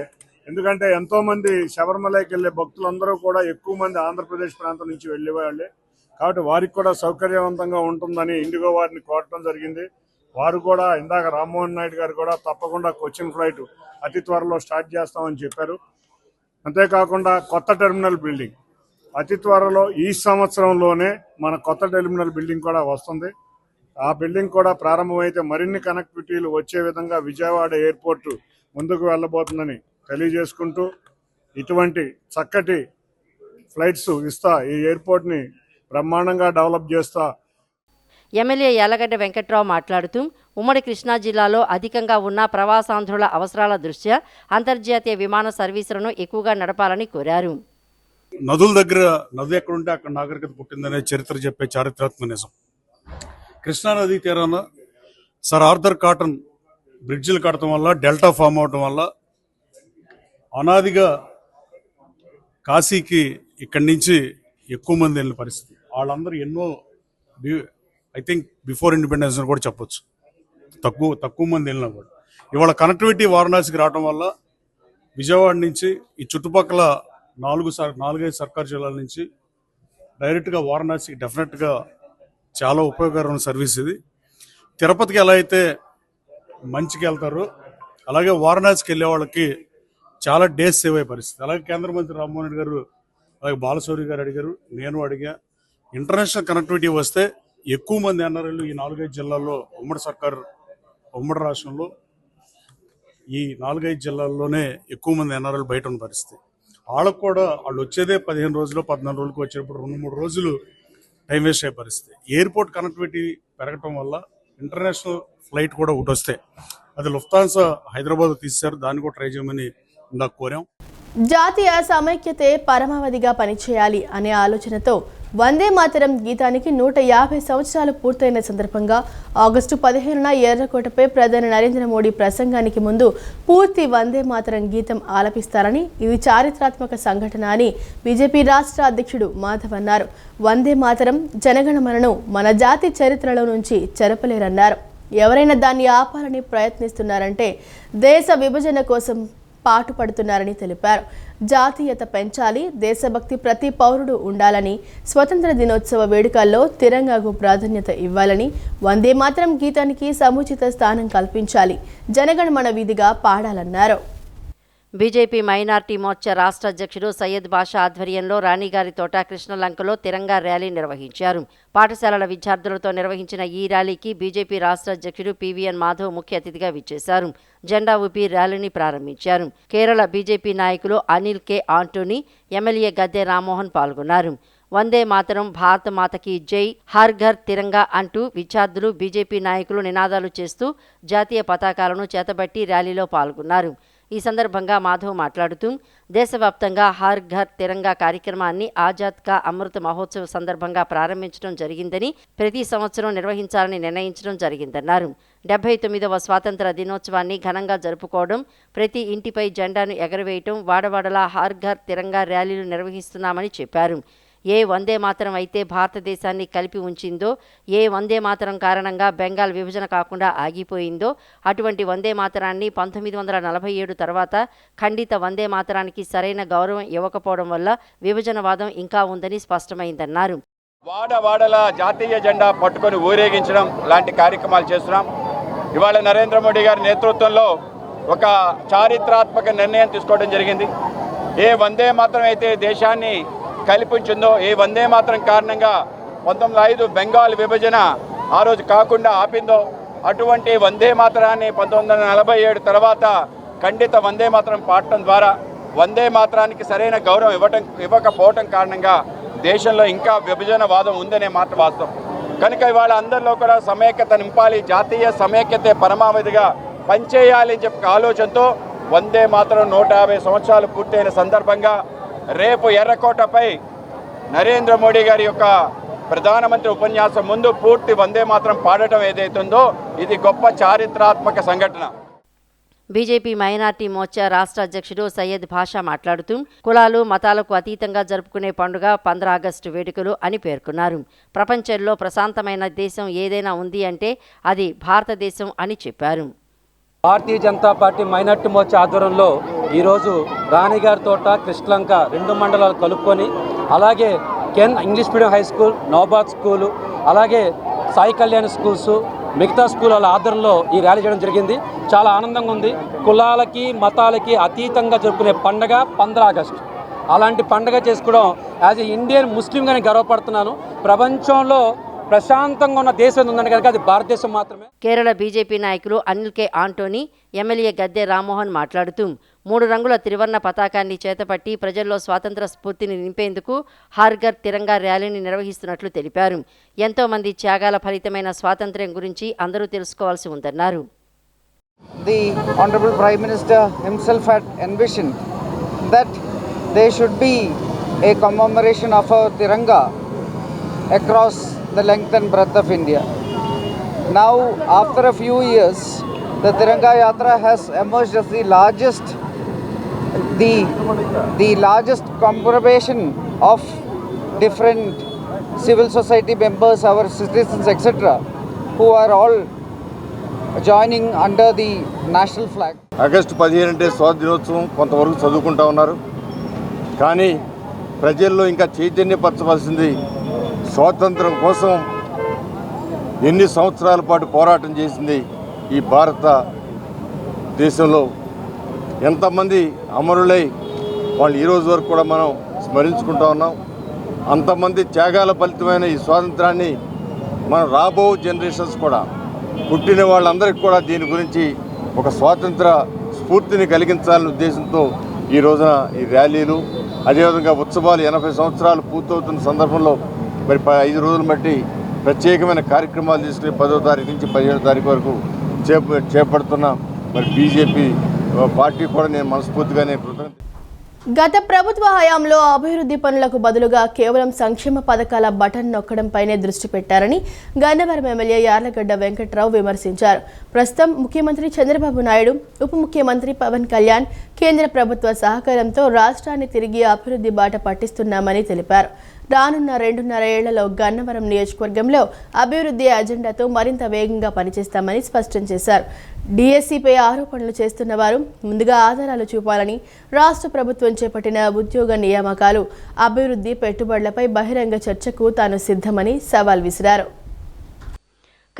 ఎందుకంటే ఎంతోమంది శబరిమలైకి వెళ్ళే భక్తులందరూ కూడా ఎక్కువ మంది ఆంధ్రప్రదేశ్ ప్రాంతం నుంచి వెళ్ళేవాళ్ళే కాబట్టి వారికి కూడా సౌకర్యవంతంగా ఉంటుందని ఇండిగో వారిని కోరటం జరిగింది. వారు కూడా ఇందాక రామ్మోహన్ నాయుడు గారు కూడా తప్పకుండా కొచ్చిన్ ఫ్లైట్ అతి త్వరలో స్టార్ట్ చేస్తామని చెప్పారు. అంతేకాకుండా కొత్త టెర్మినల్ బిల్డింగ్ అతి త్వరలో ఈ సంవత్సరంలోనే మన కొత్త టెర్మినల్ బిల్డింగ్ కూడా వస్తుంది. ఆ బిల్డింగ్ కూడా ప్రారంభమైతే మరిన్ని కనెక్టివిటీలు వచ్చే విధంగా విజయవాడ ఎయిర్పోర్ట్ ముందుకు వెళ్ళబోతుందని తెలియజేసుకుంటూ ఇటువంటి చక్కటి ఫ్లైట్స్ ఇస్తా ఈ ఎయిర్పోర్ట్ని బ్రహ్మాండంగా డెవలప్ చేస్తా. ఎమ్మెల్యే యాలగడ్డ వెంకట్రావు మాట్లాడుతూ ఉమ్మడి కృష్ణా జిల్లాలో అధికంగా ఉన్న ప్రవాసాంధ్రుల అవసరాల దృష్ట్యా అంతర్జాతీయ విమాన సర్వీసులను ఎక్కువగా నడపాలని కోరారు. నదుల దగ్గర నది ఎక్కడుంటే అక్కడ నాగరికత పుట్టిందనే చరిత్ర చెప్పే చారిత్రాత్మక నిజం. కృష్ణా నదీ తీరాన సర్ ఆర్థర్ కాటన్ బ్రిడ్జిలు కడటం వల్ల, డెల్టా ఫామ్ అవటం వల్ల అనాదిగా కాశీకి ఇక్కడి నుంచి ఎక్కువ మంది వెళ్ళిన పరిస్థితి. వాళ్ళందరూ ఎన్నో ఐ థింక్ బిఫోర్ ఇండిపెండెన్స్ కూడా చెప్పొచ్చు, తక్కువ మంది వెళ్ళినా కూడా. ఇవాళ కనెక్టివిటీ వారణాసికి రావడం వల్ల విజయవాడ నుంచి ఈ చుట్టుపక్కల 4-5 సర్కారు జిల్లాల నుంచి డైరెక్ట్గా వారణాసికి డెఫినెట్గా చాలా ఉపయోగకరమైన సర్వీస్ ఇది. తిరుపతికి ఎలా అయితే మంచికి వెళ్తారో అలాగే వారణాసికి వెళ్ళే వాళ్ళకి చాలా డేస్ సేవ్ అయ్యే పరిస్థితి. అలాగే కేంద్ర మంత్రి రామ్మోహన్ రెడ్డి గారు, అలాగే బాలశౌరి గారు అడిగారు, నేను అడిగా. ఇంటర్నేషనల్ కనెక్టివిటీ వస్తే ఎక్కువ మంది ఎన్ఆర్ఐలు ఈ 4-5 జిల్లాల్లో ఉమ్మడి రాష్ట్రంలో ఈ 4-5 జిల్లాల్లోనే ఎక్కువ మంది ఎన్ఆర్ఐలు బయట ఉన్న పరిస్థితి. వాళ్ళకు కూడా వాళ్ళు వచ్చేదే 15 రోజులు 14 రోజులకు వచ్చేటప్పుడు 2-3 రోజులు టైం వేస్ట్ అయ్యే పరిస్థితి. ఎయిర్పోర్ట్ కనెక్టివిటీ పెరగటం వల్ల ఇంటర్నేషనల్ ఫ్లైట్ కూడా ఒకటి వస్తే, అది లుఫ్తాన్సా హైదరాబాద్ తీశారు, దాన్ని కూడా ట్రై చేయమని ఇందాక కోరాం. జాతీయ సమైక్యతే పరమావధిగా పనిచేయాలి అనే ఆలోచనతో వందే మాతరం గీతానికి 150 సంవత్సరాలు పూర్తయిన సందర్భంగా ఆగస్టు 15న ఎర్రకోటపై ప్రధాని నరేంద్ర మోడీ ప్రసంగానికి ముందు పూర్తి వందే మాతరం గీతం ఆలపిస్తారని, ఇది చారిత్రాత్మక సంఘటన అని బీజేపీ రాష్ట్ర అధ్యక్షుడు మాధవ్ అన్నారు. వందే మాతరం జనగణమనను మన జాతి చరిత్రలో నుంచి చెరపలేరన్నారు. ఎవరైనా దాన్ని ఆపాలని ప్రయత్నిస్తున్నారంటే దేశ విభజన కోసం పాటుపడుతున్నారని తెలిపారు. జాతీయత పెంచాలి, దేశభక్తి ప్రతి పౌరుడు ఉండాలని, స్వతంత్ర దినోత్సవ వేడుకల్లో తిరంగాకు ప్రాధాన్యత ఇవ్వాలని, వందే మాతరం గీతానికి సముచిత స్థానం కల్పించాలి, జనగణమన వీధిగా పాడాలన్నారు. బీజేపీ మైనార్టీ మోర్చా రాష్ట్ర అధ్యక్షుడు సయ్యద్ బాషా ఆధ్వర్యంలో రాణిగారి తోట కృష్ణలంకలో తిరంగా ర్యాలీ నిర్వహించారు. పాఠశాలల విద్యార్థులతో నిర్వహించిన ఈ ర్యాలీకి బీజేపీ రాష్ట్ర అధ్యక్షుడు పివిఎన్ మాధవ్ ముఖ్య అతిథిగా విచ్చేశారు. జెండా ఊపి ర్యాలీని ప్రారంభించారు. కేరళ బీజేపీ నాయకులు Anil K Antony, MLA Gadde Rammohan పాల్గొన్నారు. వందే మాతరం, భారత మాతకి జై, హర్ ఘర్ తిరంగా అంటూ విద్యార్థులు, బీజేపీ నాయకులు నినాదాలు చేస్తూ జాతీయ పతాకాలను చేతబట్టి ర్యాలీలో పాల్గొన్నారు. ఈ సందర్భంగా మాధవ్ మాట్లాడుతూ దేశవ్యాప్తంగా హర్ ఘర్ తిరంగా కార్యక్రమాన్ని ఆజాద్ కా అమృత మహోత్సవ్ సందర్భంగా ప్రారంభించడం జరిగిందని, ప్రతి సంవత్సరం నిర్వహించాలని నిర్ణయించడం జరిగిందన్నారు. 79వ స్వాతంత్ర దినోత్సవాన్ని ఘనంగా జరుపుకోవడం, ప్రతి ఇంటిపై జెండాను ఎగరవేయటం, వాడవాడలా హర్ ఘర్ తిరంగా ర్యాలీలు నిర్వహిస్తున్నామని చెప్పారు. ఏ వందే మాతరం అయితే భారతదేశాన్ని కలిపి ఉంచిందో, ఏ వందే మాతరం కారణంగా బెంగాల్ విభజన కాకుండా ఆగిపోయిందో, అటువంటి వందే మాతరాన్ని 1947 తర్వాత ఖండిత వందే మాతరానికి సరైన గౌరవం ఇవ్వకపోవడం వల్ల విభజనవాదం ఇంకా ఉందని స్పష్టమైందన్నారు. వాడవాడలా జాతీయ జెండా పట్టుకొని ఊరేగించడం లాంటి కార్యక్రమాలు చేస్తున్నాం. ఇవాళ నరేంద్ర మోడీ గారి నేతృత్వంలో ఒక చారిత్రాత్మక నిర్ణయం తీసుకోవడం జరిగింది. ఏ వందే మాతరం అయితే దేశాన్ని కల్పించిందో, ఏ వందే మాతరం కారణంగా 1905 బెంగాల్ విభజన ఆ రోజు కాకుండా ఆపిందో, అటువంటి వందే మాతరాన్ని 1947 తర్వాత ఖండిత వందే మాతరం పాడటం ద్వారా వందే మాతరానికి సరైన గౌరవం ఇవ్వకపోవటం కారణంగా దేశంలో ఇంకా విభజన వాదం ఉందనే మాట వాస్తవం. కనుక ఇవాళ అందరిలో కూడా సమైక్యత నింపాలి, జాతీయ సమైక్యతే పరమావధిగా పనిచేయాలి అని చెప్పి ఆలోచనతో వందే మాతరం 150 సంవత్సరాలు పూర్తయిన సందర్భంగా రేపు ఎర్రకోటపై నరేంద్ర మోడీ గారి యొక్క ప్రధానమంత్రి ఉపన్యాసం ముందు పూర్తి వందే మాతరం పాడటం ఏదైతుందో ఇది గొప్ప చారిత్రాత్మక సంఘటన. బీజేపీ మైనార్టీ మోర్చా రాష్ట్ర అధ్యక్షుడు సయ్యద్ బాషా మాట్లాడుతూ కులాలు, మతాలకు అతీతంగా జరుపుకునే పండుగ 15 ఆగస్టు వేడుకలు అని పేర్కొన్నారు. ప్రపంచంలో ప్రశాంతమైన దేశం ఏదైనా ఉంది అంటే అది భారతదేశం అని చెప్పారు. భారతీయ జనతా పార్టీ మైనార్టీ మోర్చా ఆధ్వర్యంలో ఈరోజు రాణిగారి తోట, కృష్ణలంక 2 మండలాలు కలుపుకొని, అలాగే Ken English medium high school, నౌబాద్ స్కూలు, అలాగే సాయి కళ్యాణ్ స్కూల్స్, మిగతా స్కూల్ వాళ్ళ ఆధ్వర్యంలో ఈ ర్యాలీ చేయడం జరిగింది. చాలా ఆనందంగా ఉంది. కులాలకి, మతాలకి అతీతంగా జరుపుకునే పండగ 15 ఆగస్టు. అలాంటి పండగ చేసుకోవడం యాజ్ ఏ ఇండియన్ ముస్లింగా నేను గర్వపడుతున్నాను. ప్రపంచంలో ప్రశాంతంగా ఉన్న దేశం ఉందంటే కనుక అది భారతదేశం మాత్రమే. కేరళ బీజేపీ నాయకులు Anil K Antony, MLA Gadde Rammohan మాట్లాడుతూ 3 రంగుల త్రివర్ణ పతాకాన్ని చేతపట్టి ప్రజల్లో స్వాతంత్ర స్ఫూర్తిని నింపేందుకు హర్ ఘర్ తిరంగా ర్యాలీని నిర్వహిస్తున్నట్లు తెలిపారు. ఎంతో మంది త్యాగాల ఫలితమైన స్వాతంత్ర్యం గురించి అందరూ తెలుసుకోవాల్సి ఉందన్నారు. The Honorable Prime Minister himself had envisioned that there should be a commemoration of our Tiranga across the length and breadth of India. Now, after a few years, the Tiranga Yatra has emerged as the largest congregation of different civil society members, our citizens, etc., who are all joining under the national flag. August 15 అంటే స్వాతంత్ర దినోత్సవం కొంతవరకు చదువుకుంటా ఉన్నారు. కానీ ప్రజల్లో ఇంకా చైతన్యపరచవలసింది స్వాతంత్రం కోసం ఎన్ని సంవత్సరాల పాటు పోరాటం చేసింది ఈ భారత దేశంలో, ఎంతమంది అమరులై వాళ్ళు ఈరోజు వరకు కూడా మనం స్మరించుకుంటా ఉన్నాం. అంతమంది త్యాగాల ఫలితమైన ఈ స్వాతంత్రాన్ని మన రాబో జనరేషన్స్ కూడా, పుట్టిన వాళ్ళందరికీ కూడా దీని గురించి ఒక స్వాతంత్ర స్ఫూర్తిని కలిగించాలనే ఉద్దేశంతో ఈ రోజున ఈ ర్యాలీలు, అదేవిధంగా ఉత్సవాలు 80 సంవత్సరాలు పూర్తవుతున్న సందర్భంలో మరి 5 రోజులు బట్టి ప్రత్యేకమైన కార్యక్రమాలు తీసుకుని 10వ తారీఖు నుంచి 15వ తారీఖు వరకు చేపడుతున్న మరి బీజేపీ పార్టీ కూడా నేను మనస్ఫూర్తిగా కృతజ్ఞత. గత ప్రభుత్వ హయాంలో అభివృద్ధి పనులకు బదులుగా కేవలం సంక్షేమ పథకాల బటన్ నొక్కడంపైనే దృష్టి పెట్టారని గన్నవరం ఎమ్మెల్యే యార్లగడ్డ వెంకట్రావు విమర్శించారు. ప్రస్తుతం ముఖ్యమంత్రి చంద్రబాబు నాయుడు, ఉప ముఖ్యమంత్రి పవన్ కళ్యాణ్ కేంద్ర ప్రభుత్వ సహకారంతో రాష్ట్రాన్ని తిరిగి అభివృద్ధి బాట పట్టిస్తున్నామని తెలిపారు. రానున్న 2.5 ఏళ్లలో గన్నవరం నియోజకవర్గంలో అభివృద్ధి అజెండాతో మరింత వేగంగా పనిచేస్తామని స్పష్టం చేశారు. డిఎస్సిపై ఆరోపణలు చేస్తున్న వారు ముందుగా ఆధారాలు చూపాలని, రాష్ట్ర ప్రభుత్వం చేపట్టిన ఉద్యోగ నియామకాలు, అభివృద్ధి పెట్టుబడులపై బహిరంగ చర్చకు తాను సిద్ధమని సవాల్ విసిరారు.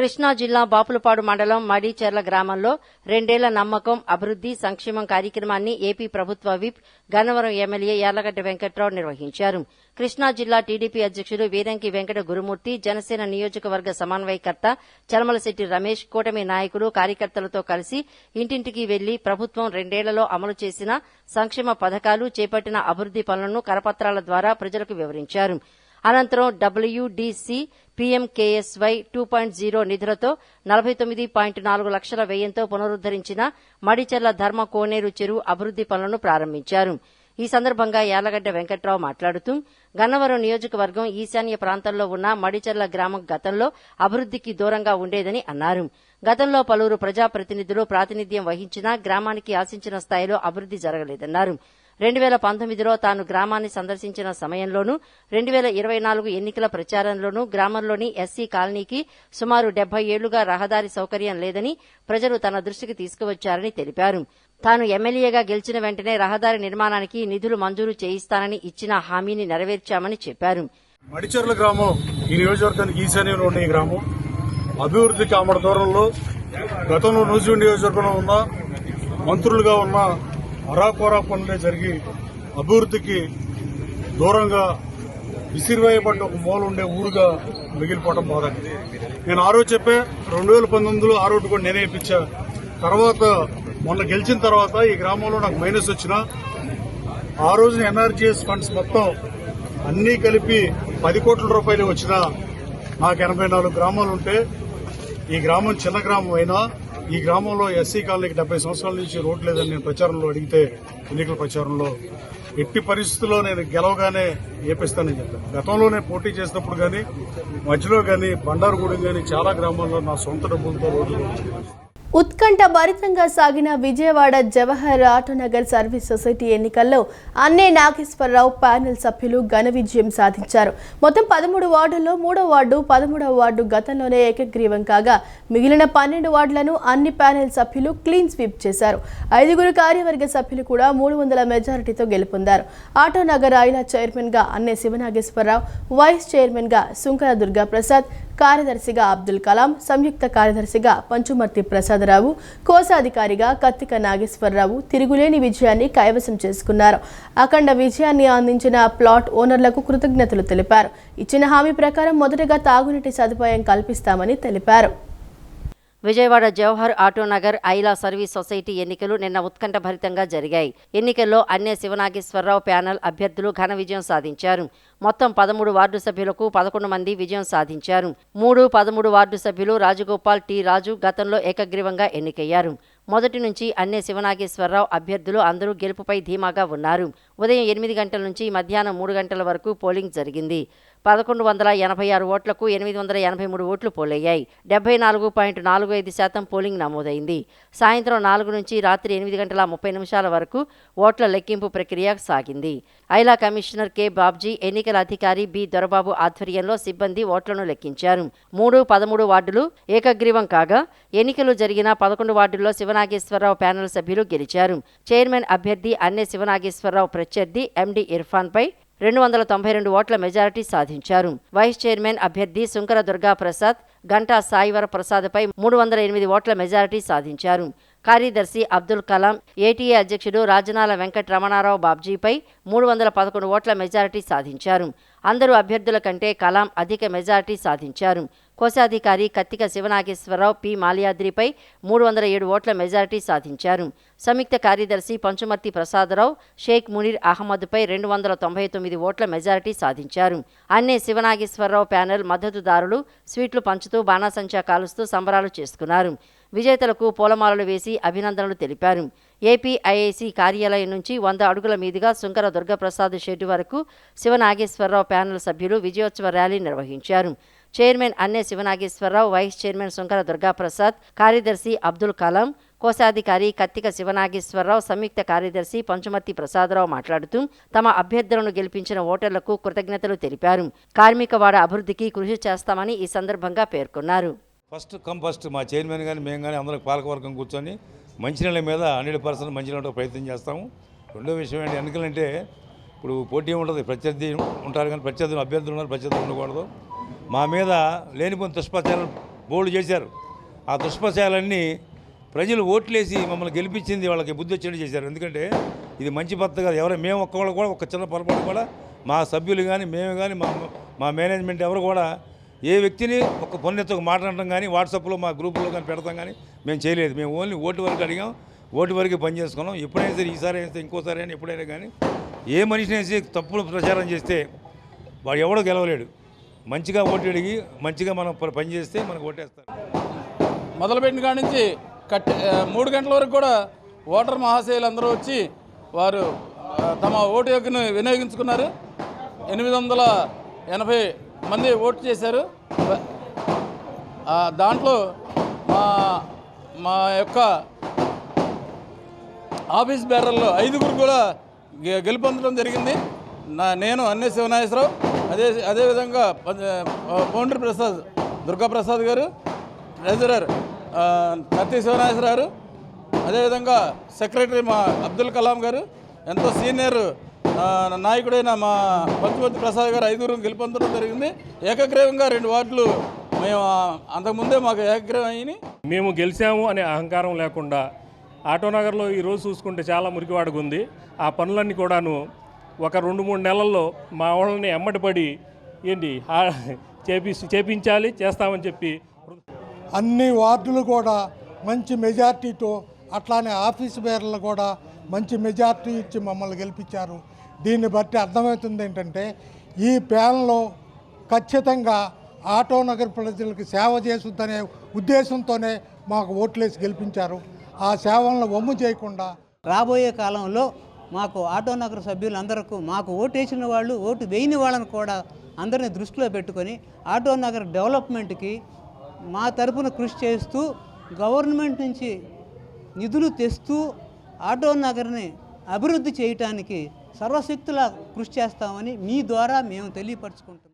కృష్ణా జిల్లా బాపులపాడు మండలం మడిచెర్ల గ్రామంలో 2 ఏళ్ల నమ్మకం అభివృద్ది సంక్షేమం కార్యక్రమాన్ని ఏపీ ప్రభుత్వ విప్ గన్నవరం ఎమ్మెల్యే యార్లగడ్డ వెంకట్రావు నిర్వహించారు. కృష్ణా జిల్లా టీడీపీ అధ్యక్షుడు వీరంకి వెంకట గురుమూర్తి, జనసేన నియోజకవర్గ సమన్వయకర్త చలమలశెట్టి రమేష్, కూటమి నాయకులు కార్యకర్తలతో కలిసి ఇంటింటికి వెళ్లి ప్రభుత్వం 2 ఏళ్లలో అమలు చేసిన సంక్షేమ పథకాలు, చేపట్టిన అభివృద్ది పనులను కరపత్రాల ద్వారా ప్రజలకు వివరించారు. అనంతరం WDC PMKSY 2.0 నిధులతో 49.4 లక్షల వ్యయంతో పునరుద్దరించిన మడిచెర్ల ధర్మ కోనేరు చెరువు అభివృద్ది పనులను ప్రారంభించారు. ఈ సందర్భంగా యార్లగడ్డ వెంకట్రావు మాట్లాడుతూ గన్నవరం నియోజకవర్గం ఈశాన్య ప్రాంతంలో ఉన్న మడిచెర్ల గ్రామం గతంలో అభివృద్దికి దూరంగా ఉండేదని అన్నారు. గతంలో పలువురు ప్రజాప్రతినిధులు ప్రాతినిధ్యం వహించినా గ్రామానికి ఆశించిన స్థాయిలో అభివృద్ది జరగలేదన్నారు. 2019లో తాను గ్రామాన్ని సందర్శించిన సమయంలోనూ 2024 ఎన్నికల ప్రచారంలోనూ గ్రామంలోని ఎస్సీ కాలనీకి సుమారు 70 ఏళ్లుగా రహదారి సౌకర్యం లేదని ప్రజలు తన దృష్టికి తీసుకువచ్చారని తెలిపారు. తాను ఎమ్మెల్యేగా గెలిచిన వెంటనే రహదారి నిర్మాణానికి నిధులు మంజూరు చేయిస్తానని ఇచ్చిన హామీని నెరవేర్చామని చెప్పారు. మడిచెర్ల గ్రామం ఈ నియోజకవర్గానికి ఈశాన్యంలో ఉన్న ఈ గ్రామం అభివృద్ధికి ఆమడ దూరంలో గతంలో నూజివీడు నియోజకవర్గంలో ఉన్న మంత్రులుగా ఉన్న అరాకొరా పనులే జరిగి అభివృద్ధికి దూరంగా విసిరివేయబడ్డ ఒక మూల ఉండే ఊరుగా మిగిలిపోవడం బాధండి. నేను ఆ రోజు చెప్పే 2019లో ఆ రోడ్డు కూడా నేనే ఇప్పించా. తర్వాత మొన్న గెలిచిన తర్వాత ఈ గ్రామంలో నాకు మైనస్ వచ్చిన ఆ రోజున ఎన్ఆర్జీఎస్ ఫండ్స్ మొత్తం అన్నీ కలిపి 10 కోట్ల రూపాయలు వచ్చినా నాకు 84 గ్రామాలు ఉంటే ఈ గ్రామం చిన్న గ్రామం అయినా ఈ గ్రామంలో ఎస్సీ కాలనీకి 70 సంవత్సరాల నుంచి రోడ్డు లేదని నేను ప్రచారంలో అడిగితే ఎన్నికల ప్రచారంలో ఎట్టి పరిస్థితుల్లో నేను గెలవగానే ఏపిస్తానని చెప్పాను. గతంలోనే పోటీ చేసినప్పుడు కానీ మధ్యలో కానీ బండారుగూడెం కానీ చాలా గ్రామాల్లో నా సొంత డబ్బులతో రోడ్లు. ఉత్కంఠ భరితంగా సాగిన విజయవాడ జవహర్ ఆటోనగర్ సర్వీస్ సొసైటీ ఎన్నికల్లో అన్నే నాగేశ్వరరావు ప్యానెల్ సభ్యులు ఘన విజయం సాధించారు. మొత్తం 13 వార్డుల్లో 3వ వార్డు 13వ వార్డు గతంలోనే ఏకగ్రీవం కాగా మిగిలిన 12 వార్డులను అన్ని ప్యానెల్ సభ్యులు క్లీన్ స్వీప్ చేశారు. 5 కార్యవర్గ సభ్యులు కూడా 300 మెజారిటీతో గెలుపొందారు. ఆటోనగర్ ఐలా చైర్మన్ గా అన్నే శివనాగేశ్వరరావు, వైస్ చైర్మన్ గా సుంకర దుర్గా ప్రసాద్, కార్యదర్శిగా అబ్దుల్ కలాం, సంయుక్త కార్యదర్శిగా పంచుమర్తి ప్రసాదరావు, కోశాధికారిగా కత్తిక నాగేశ్వరరావు తిరుగులేని విజయాన్ని కైవసం చేసుకున్నారు. అఖండ విజయాన్ని అందించిన ప్లాట్ ఓనర్లకు కృతజ్ఞతలు తెలిపారు. ఇచ్చిన హామీ ప్రకారం మొదటగా తాగునీటి సదుపాయం కల్పిస్తామని తెలిపారు. విజయవాడ జవహర్ ఆటోనగర్ ఐలా సర్వీస్ సొసైటీ ఎన్నికలు నిన్న ఉత్కంఠభరితంగా జరిగాయి. ఎన్నికల్లో అన్నే శివనాగేశ్వరరావు ప్యానెల్ అభ్యర్థులు ఘన విజయం సాధించారు. మొత్తం 13 వార్డు సభ్యులకు 11 మంది విజయం సాధించారు. 13 వార్డు సభ్యులు రాజగోపాల్ టి రాజు గతంలో ఏకగ్రీవంగా ఎన్నికయ్యారు. మొదటి నుంచి అన్నే శివనాగేశ్వరరావు అభ్యర్థులు అందరూ గెలుపుపై ధీమాగా ఉన్నారు. ఉదయం 8 గంటల నుంచి మధ్యాహ్నం 3 గంటల వరకు పోలింగ్ జరిగింది. 1186 ఓట్లకు 883 ఓట్లు పోలయ్యాయి. 74.45% పోలింగ్ నమోదైంది. సాయంత్రం 4 నుంచి రాత్రి 8:30 వరకు ఓట్ల లెక్కింపు ప్రక్రియ సాగింది. ఐలా కమిషనర్ కె బాబ్జీ, ఎన్నికల అధికారి బి దొరబాబు ఆధ్వర్యంలో సిబ్బంది ఓట్లను లెక్కించారు. 13 వార్డులు ఏకగ్రీవం కాగా ఎన్నికలు జరిగిన 11 వార్డుల్లో శివనాగేశ్వరరావు ప్యానెల్ సభ్యులు గెలిచారు. చైర్మన్ అభ్యర్థి అన్నే శివనాగేశ్వరరావు ప్రత్యర్థి ఎండి ఇర్ఫాన్పై 292 ఓట్ల మెజారిటీ సాధించారు. వైస్ చైర్మన్ అభ్యర్థి సుంకర దుర్గా ప్రసాద్ గంటా సాయివర ప్రసాద్పై 308 ఓట్ల మెజారిటీ సాధించారు. కార్యదర్శి అబ్దుల్ కలాం, ఏటీఏ అధ్యక్షుడు రాజనాల వెంకట రమణారావు బాబ్జీపై 311 ఓట్ల మెజారిటీ సాధించారు. అందరూ అభ్యర్థుల కంటే కలాం అధిక మెజారిటీ సాధించారు. కోశాధికారి కత్తిక శివనాగేశ్వరరావు పి మాల్యాద్రిపై 307 ఓట్ల మెజారిటీ సాధించారు. సంయుక్త కార్యదర్శి పంచుమర్తి ప్రసాదరావు షేక్ మునీర్ అహ్మద్పై 299 ఓట్ల మెజారిటీ సాధించారు. అన్నే శివనాగేశ్వరరావు ప్యానెల్ మద్దతుదారులు స్వీట్లు పంచుతూ బాణాసంచా కాలుస్తూ సంబరాలు చేసుకున్నారు. విజేతలకు పూలమాలలు వేసి అభినందనలు తెలిపారు. ఏపీఐఐసి కార్యాలయం నుంచి 100 అడుగుల మీదుగా సుంకర దుర్గప్రసాద్ షెడ్డు వరకు శివనాగేశ్వరరావు ప్యానెల్ సభ్యులు విజయోత్సవ ర్యాలీ నిర్వహించారు. చైర్మన్ అన్నే శివనాగేశ్వరరావు, వైస్ చైర్మన్ సుంకర దుర్గాప్రసాద్, కార్యదర్శి అబ్దుల్ కలాం, కోశాధికారి కత్తిక శివనాగేశ్వరరావు, సంయుక్త కార్యదర్శి పంచుమర్తి ప్రసాదరావు మాట్లాడుతూ తమ అభ్యర్థులను గెలిపించిన ఓటర్లకు కృతజ్ఞతలు తెలిపారు. కార్మికవాడ అభివృద్ధికి కృషి చేస్తామని ఈ సందర్భంగా పేర్కొన్నారు. ఫస్ట్ మా చైర్మన్ కానీ మేము కానీ అందరూ పాలకవర్గం కూర్చొని మంచినీళ్ళ మీద 100% మంచినీళ్ళ ప్రయత్నం చేస్తాము. రెండో విషయం ఏంటి, ఎన్నికలంటే ఇప్పుడు పోటీ ఉంటుంది, ప్రత్యర్థి ఉంటారు కానీ ప్రత్యర్థులు అభ్యర్థులు ఉన్నారు, ప్రత్యర్థులు ఉండకూడదు. మా మీద లేనిపోయిన దుష్ప్రచారం బోల్డ్ చేశారు. ఆ దుష్ప్రచారాలన్నీ ప్రజలు ఓట్లేసి మమ్మల్ని గెలిపించింది వాళ్ళకి బుద్ధి వచ్చేట్టు చేశారు. ఎందుకంటే ఇది మంచి పద్ధతి కాదు. మేము ఒక్కళ్ళు కూడా ఒక చిన్న పొరపాటు కూడా మా సభ్యులు కానీ మేము కానీ మా మేనేజ్మెంట్ ఎవరు కూడా ఏ వ్యక్తిని ఒక పొన్నెత్త ఒక మాట్లాడటం కానీ వాట్సాప్లో మా గ్రూపులో కానీ పెడతాం కానీ మేము చేయలేదు. మేము ఓన్లీ ఓటు వరకు అడిగాం, ఓటు వరకు పని చేసుకున్నాం. ఎప్పుడైనా సరే ఈసారి అయితే ఇంకోసారి అయినా ఎప్పుడైనా కానీ ఏ మనిషిని వేసి తప్పులు ప్రచారం చేస్తే వాడు ఎవడో గెలవలేడు. మంచిగా ఓటు అడిగి మంచిగా మనం పని చేస్తే మనకు ఓటేస్తారు. మొదలుపెట్టిన కాడి నుంచి 3 గంటల వరకు కూడా ఓటర్ మహాశయులు అందరూ వచ్చి వారు తమ ఓటు హక్కును వినియోగించుకున్నారు. 880 మంది ఓటు చేశారు. దాంట్లో మా యొక్క ఆఫీస్ బేరర్లో 5గురు కూడా గెలుపొందడం జరిగింది. నేను అన్నే శివనాగేశ్వరరావు, అదేవిధంగా పౌండ్రి ప్రసాద్ దుర్గాప్రసాద్ గారు, ట్రెజరర్ కత్తి శివనాగేశ్వర గారు, అదేవిధంగా సెక్రటరీ మా అబ్దుల్ కలాం గారు, ఎంతో సీనియర్ నాయకుడైన మా పంచుమతి ప్రసాద్ గారు 5గురు గెలుపొందడం జరిగింది. ఏకగ్రీవంగా 2 వార్డులు మేము అంతకుముందే మాకు ఏకగ్రీవం అయినాయి. మేము గెలిచాము అనే అహంకారం లేకుండా ఆటోనగర్లో ఈరోజు చూసుకుంటే చాలా మురికివాడగా ఉంది. ఆ పనులన్నీ కూడాను ఒక 2-3 నెలల్లో మా వాళ్ళని ఎమ్మటిపడి చేపించాలి, చేస్తామని చెప్పి అన్ని వార్డులు కూడా మంచి మెజార్టీతో, అట్లానే ఆఫీస్ బేర్లు కూడా మంచి మెజార్టీ ఇచ్చి మమ్మల్ని గెలిపించారు. దీన్ని బట్టి అర్థమవుతుంది ఏంటంటే ఈ ప్యానెల్లో ఖచ్చితంగా ఆటోనగర్ ప్రజలకు సేవ చేస్తుందనే ఉద్దేశంతోనే మాకు ఓట్లేసి గెలిపించారు. ఆ సేవలను వమ్ము చేయకుండా రాబోయే కాలంలో మాకు ఆటోనగర్ సభ్యులందరికీ మాకు ఓటేసిన వాళ్ళు, ఓటు వేయని వాళ్ళని కూడా అందరినీ దృష్టిలో పెట్టుకొని ఆటోనగర్ డెవలప్మెంట్కి మా తరపున కృషి చేస్తూ గవర్నమెంట్ నుంచి నిధులు తెస్తూ ఆటోనగర్ని అభివృద్ధి చేయటానికి సర్వశక్తులా కృషి చేస్తామని మీ ద్వారా మేము తెలియపరచుకుంటున్నాం.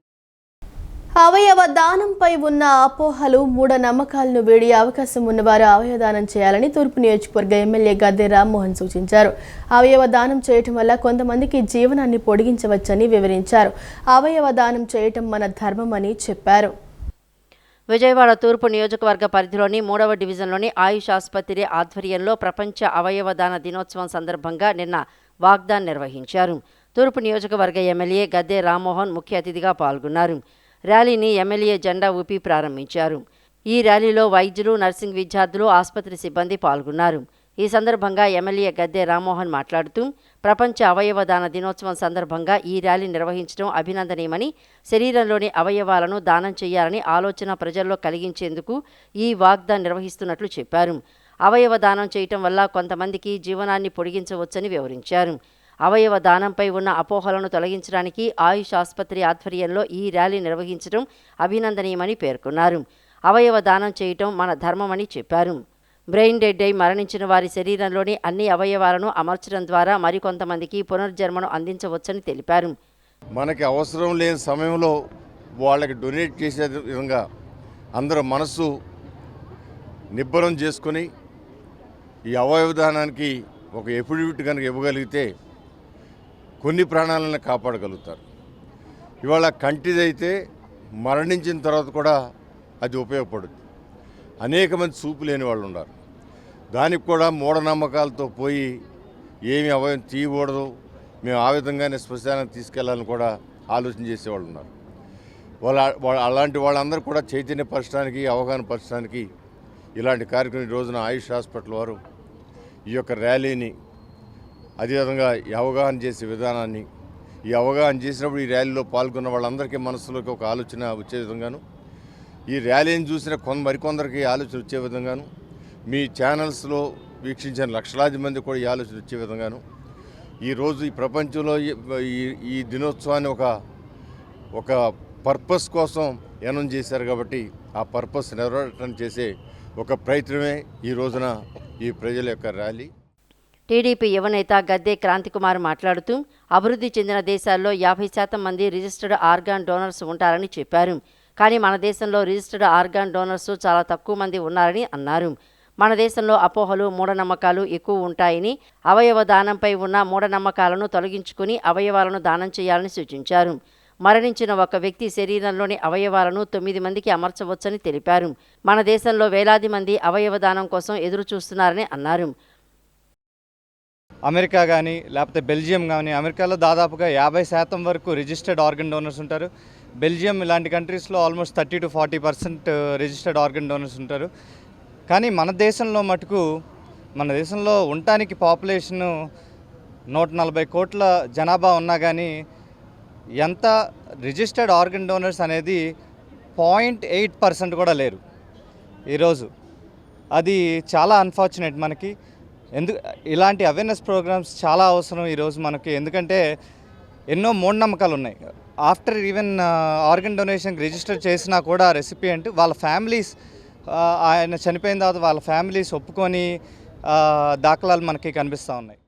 అవయవ దానంపై ఉన్న అపోహలు, మూఢనమ్మకాలను వీడి అవకాశం ఉన్నవారు అవయవదానం చేయాలని తూర్పు నియోజకవర్గ ఎమ్మెల్యే గద్దె రామ్మోహన్ సూచించారు. అవయవ దానం చేయటం వల్ల కొంతమందికి జీవనాన్ని పొడిగించవచ్చని వివరించారు. అవయవ దానం చేయటం మన ధర్మమని చెప్పారు. విజయవాడ తూర్పు నియోజకవర్గ పరిధిలోని 3వ డివిజన్లోని ఆయుష్ ఆసుపత్రి ఆధ్వర్యంలో ప్రపంచ అవయవ దాన దినోత్సవం సందర్భంగా నిన్న వాగ్దాన్ నిర్వహించారు. తూర్పు నియోజకవర్గ ఎమ్మెల్యే గద్దె రామ్మోహన్ ముఖ్య అతిథిగా పాల్గొన్నారు. ర్యాలీని ఎమ్మెల్యే జెండా ఊపి ప్రారంభించారు. ఈ ర్యాలీలో వైద్యులు, నర్సింగ్ విద్యార్థులు, ఆసుపత్రి సిబ్బంది పాల్గొన్నారు. ఈ సందర్భంగా ఎమ్మెల్యే గద్దె రామ్మోహన్ మాట్లాడుతూ ప్రపంచ అవయవ దాన దినోత్సవం సందర్భంగా ఈ ర్యాలీ నిర్వహించడం అభినందనీయమని, శరీరంలోని అవయవాలను దానం చేయాలని ఆలోచన ప్రజల్లో కలిగించేందుకు ఈ వాగ్దాన్ నిర్వహిస్తున్నట్లు చెప్పారు. అవయవ దానం చేయటం వల్ల కొంతమందికి జీవనాన్ని పొడిగించవచ్చని వివరించారు. అవయవ దానంపై ఉన్న అపోహలను తొలగించడానికి ఆయుష్ ఆసుపత్రి ఆధ్వర్యంలో ఈ ర్యాలీ నిర్వహించడం అభినందనీయమని పేర్కొన్నారు. అవయవ దానం చేయటం మన ధర్మమని చెప్పారు. బ్రెయిన్ డెడ్ అయి మరణించిన వారి శరీరంలోని అన్ని అవయవాలను అమర్చడం ద్వారా మరికొంతమందికి పునర్జన్మను అందించవచ్చని తెలిపారు. మనకి అవసరం లేని సమయంలో వాళ్ళకి డొనేట్ చేసే విధంగా అందరూ మనసు నిబ్బరం చేసుకొని ఈ అవయవ దానానికి ఒక ఎఫిడవిట్ కనుక ఇవ్వగలిగితే కొన్ని ప్రాణాలను కాపాడగలుగుతారు. ఇవాళ కంటిదైతే మరణించిన తర్వాత కూడా అది ఉపయోగపడుతుంది. అనేక మంది చూపు లేని వాళ్ళు ఉన్నారు. దానికి కూడా మూఢనమ్మకాలతో పోయి ఏమి అవయవం తీయకూడదు, మేము ఆ విధంగానే శ్మశానానికి తీసుకెళ్లాలని కూడా ఆలోచన చేసేవాళ్ళు ఉన్నారు. అలాంటి వాళ్ళందరూ కూడా చైతన్యపరచడానికి, అవగాహన పరచడానికి ఇలాంటి కార్యక్రమం ఈ రోజున ఆయుష్ హాస్పిటల్ వారు ఈ యొక్క ర్యాలీని, అదేవిధంగా ఈ అవగాహన చేసే విధానాన్ని, ఈ అవగాహన చేసినప్పుడు ఈ ర్యాలీలో పాల్గొన్న వాళ్ళందరికీ మనసులోకి ఒక ఆలోచన వచ్చే విధంగాను, ఈ ర్యాలీని చూసిన మరికొందరికి ఆలోచన వచ్చే విధంగాను, మీ ఛానల్స్లో వీక్షించిన లక్షలాది మంది కూడా ఈ ఆలోచన వచ్చే విధంగాను ఈరోజు ఈ ప్రపంచంలో ఈ దినోత్సవాన్ని ఒక పర్పస్ కోసం అనౌన్స్ చేశారు. కాబట్టి ఆ పర్పస్ నెరవేరటం చేసే ఒక ప్రయత్నమే ఈ రోజున ఈ ప్రజల యొక్క ర్యాలీ. టీడీపీ యువనేత గద్దె క్రాంతికుమార్ మాట్లాడుతూ అభివృద్ధి చెందిన దేశాల్లో 50% మంది రిజిస్టర్డ్ ఆర్గాన్ డోనర్స్ ఉంటారని చెప్పారు. కానీ మన దేశంలో రిజిస్టర్డ్ ఆర్గాన్ డోనర్స్ చాలా తక్కువ మంది ఉన్నారని అన్నారు. మన దేశంలో అపోహలు, మూఢనమ్మకాలు ఎక్కువ ఉంటాయని, అవయవ దానంపై ఉన్న మూఢనమ్మకాలను తొలగించుకుని అవయవాలను దానం చేయాలని సూచించారు. మరణించిన ఒక వ్యక్తి శరీరంలోని అవయవాలను 9 మందికి అమర్చవచ్చని తెలిపారు. మన దేశంలో వేలాది మంది అవయవ దానం కోసం ఎదురు చూస్తున్నారని అన్నారు. అమెరికా కానీ లేకపోతే బెల్జియం కానీ, అమెరికాలో దాదాపుగా 50% వరకు రిజిస్టర్డ్ ఆర్గన్ డోనర్స్ ఉంటారు. బెల్జియం ఇలాంటి కంట్రీస్లో almost 30 to 40% registered organ donors ఉంటారు. కానీ మన దేశంలో మటుకు, మన దేశంలో ఉండటానికి పాపులేషను 140 కోట్ల జనాభా ఉన్నా కానీ ఎంత రిజిస్టర్డ్ ఆర్గన్ డోనర్స్ అనేది 0.8% కూడా లేరు ఈరోజు. అది చాలా అన్ఫార్చునేట్ మనకి. ఇలాంటి అవేర్నెస్ ప్రోగ్రామ్స్ చాలా అవసరం ఈరోజు మనకి. ఎందుకంటే ఎన్నో మూఢనమ్మకాలు ఉన్నాయి. After even organ donation register చేసినా కూడా రెసిపియంట్ వాళ్ళ ఫ్యామిలీస్, ఆయన చనిపోయిన తర్వాత వాళ్ళ ఫ్యామిలీస్ ఒప్పుకొని దాఖలాలు మనకి కనిపిస్తూ ఉన్నాయి.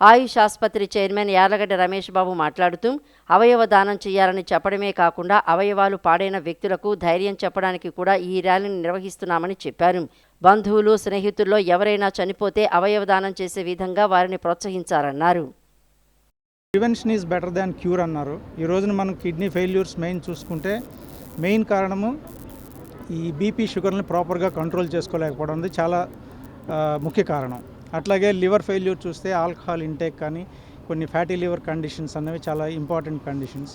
ఆయుష్ ఆసుపత్రి చైర్మన్ యార్లగడ్డ రమేష్ బాబు మాట్లాడుతూ అవయవ దానం చేయాలని చెప్పడమే కాకుండా అవయవాలు పాడైన వ్యక్తులకు ధైర్యం చెప్పడానికి కూడా ఈ ర్యాలీని నిర్వహిస్తున్నామని చెప్పారు. బంధువులు, స్నేహితుల్లో ఎవరైనా చనిపోతే అవయవ దానం చేసే విధంగా వారిని ప్రోత్సహించారన్నారు. Prevention is better than cure అన్నారు. ఈ రోజున మనం కిడ్నీ ఫెయిల్యూర్స్ మెయిన్ చూసుకుంటే మెయిన్ కారణము ఈ బీపీ, షుగర్ని ప్రాపర్గా కంట్రోల్ చేసుకోలేకపోవడం అనేది చాలా ముఖ్య కారణం. అట్లాగే లివర్ ఫెయిల్యూర్ చూస్తే ఆల్కహాల్ ఇంటేక్ కానీ కొన్ని ఫ్యాటీ లివర్ కండిషన్స్ అనేవి చాలా ఇంపార్టెంట్ కండిషన్స్.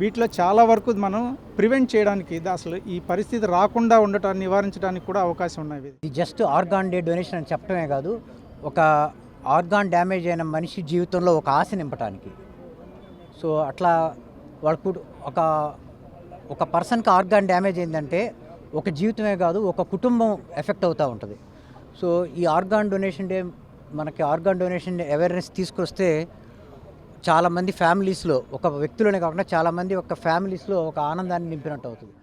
వీటిలో చాలా వరకు మనం ప్రివెంట్ చేయడానికి, అసలు ఈ పరిస్థితి రాకుండా ఉండటాన్ని నివారించడానికి కూడా అవకాశం ఉన్నాయి. ఇది జస్ట్ ఆర్గాన్ డే డొనేషన్ అని చెప్పడమే కాదు, ఒక ఆర్గాన్ డ్యామేజ్ అయిన మనిషి జీవితంలో ఒక ఆశ నింపడానికి. సో అట్లా వాళ్ళకు ఒక పర్సన్కి ఆర్గాన్ డ్యామేజ్ అయిందంటే ఒక జీవితమే కాదు, ఒక కుటుంబం ఎఫెక్ట్ అవుతూ ఉంటుంది. సో ఈ ఆర్గాన్ డొనేషన్ డే మనకి ఆర్గాన్ డొనేషన్ అవేర్నెస్ తీసుకొస్తే చాలామంది ఫ్యామిలీస్లో, ఒక వ్యక్తులనే కాకుండా చాలామంది ఒక ఫ్యామిలీస్లో ఒక ఆనందాన్ని నింపినట్టు అవుతుంది.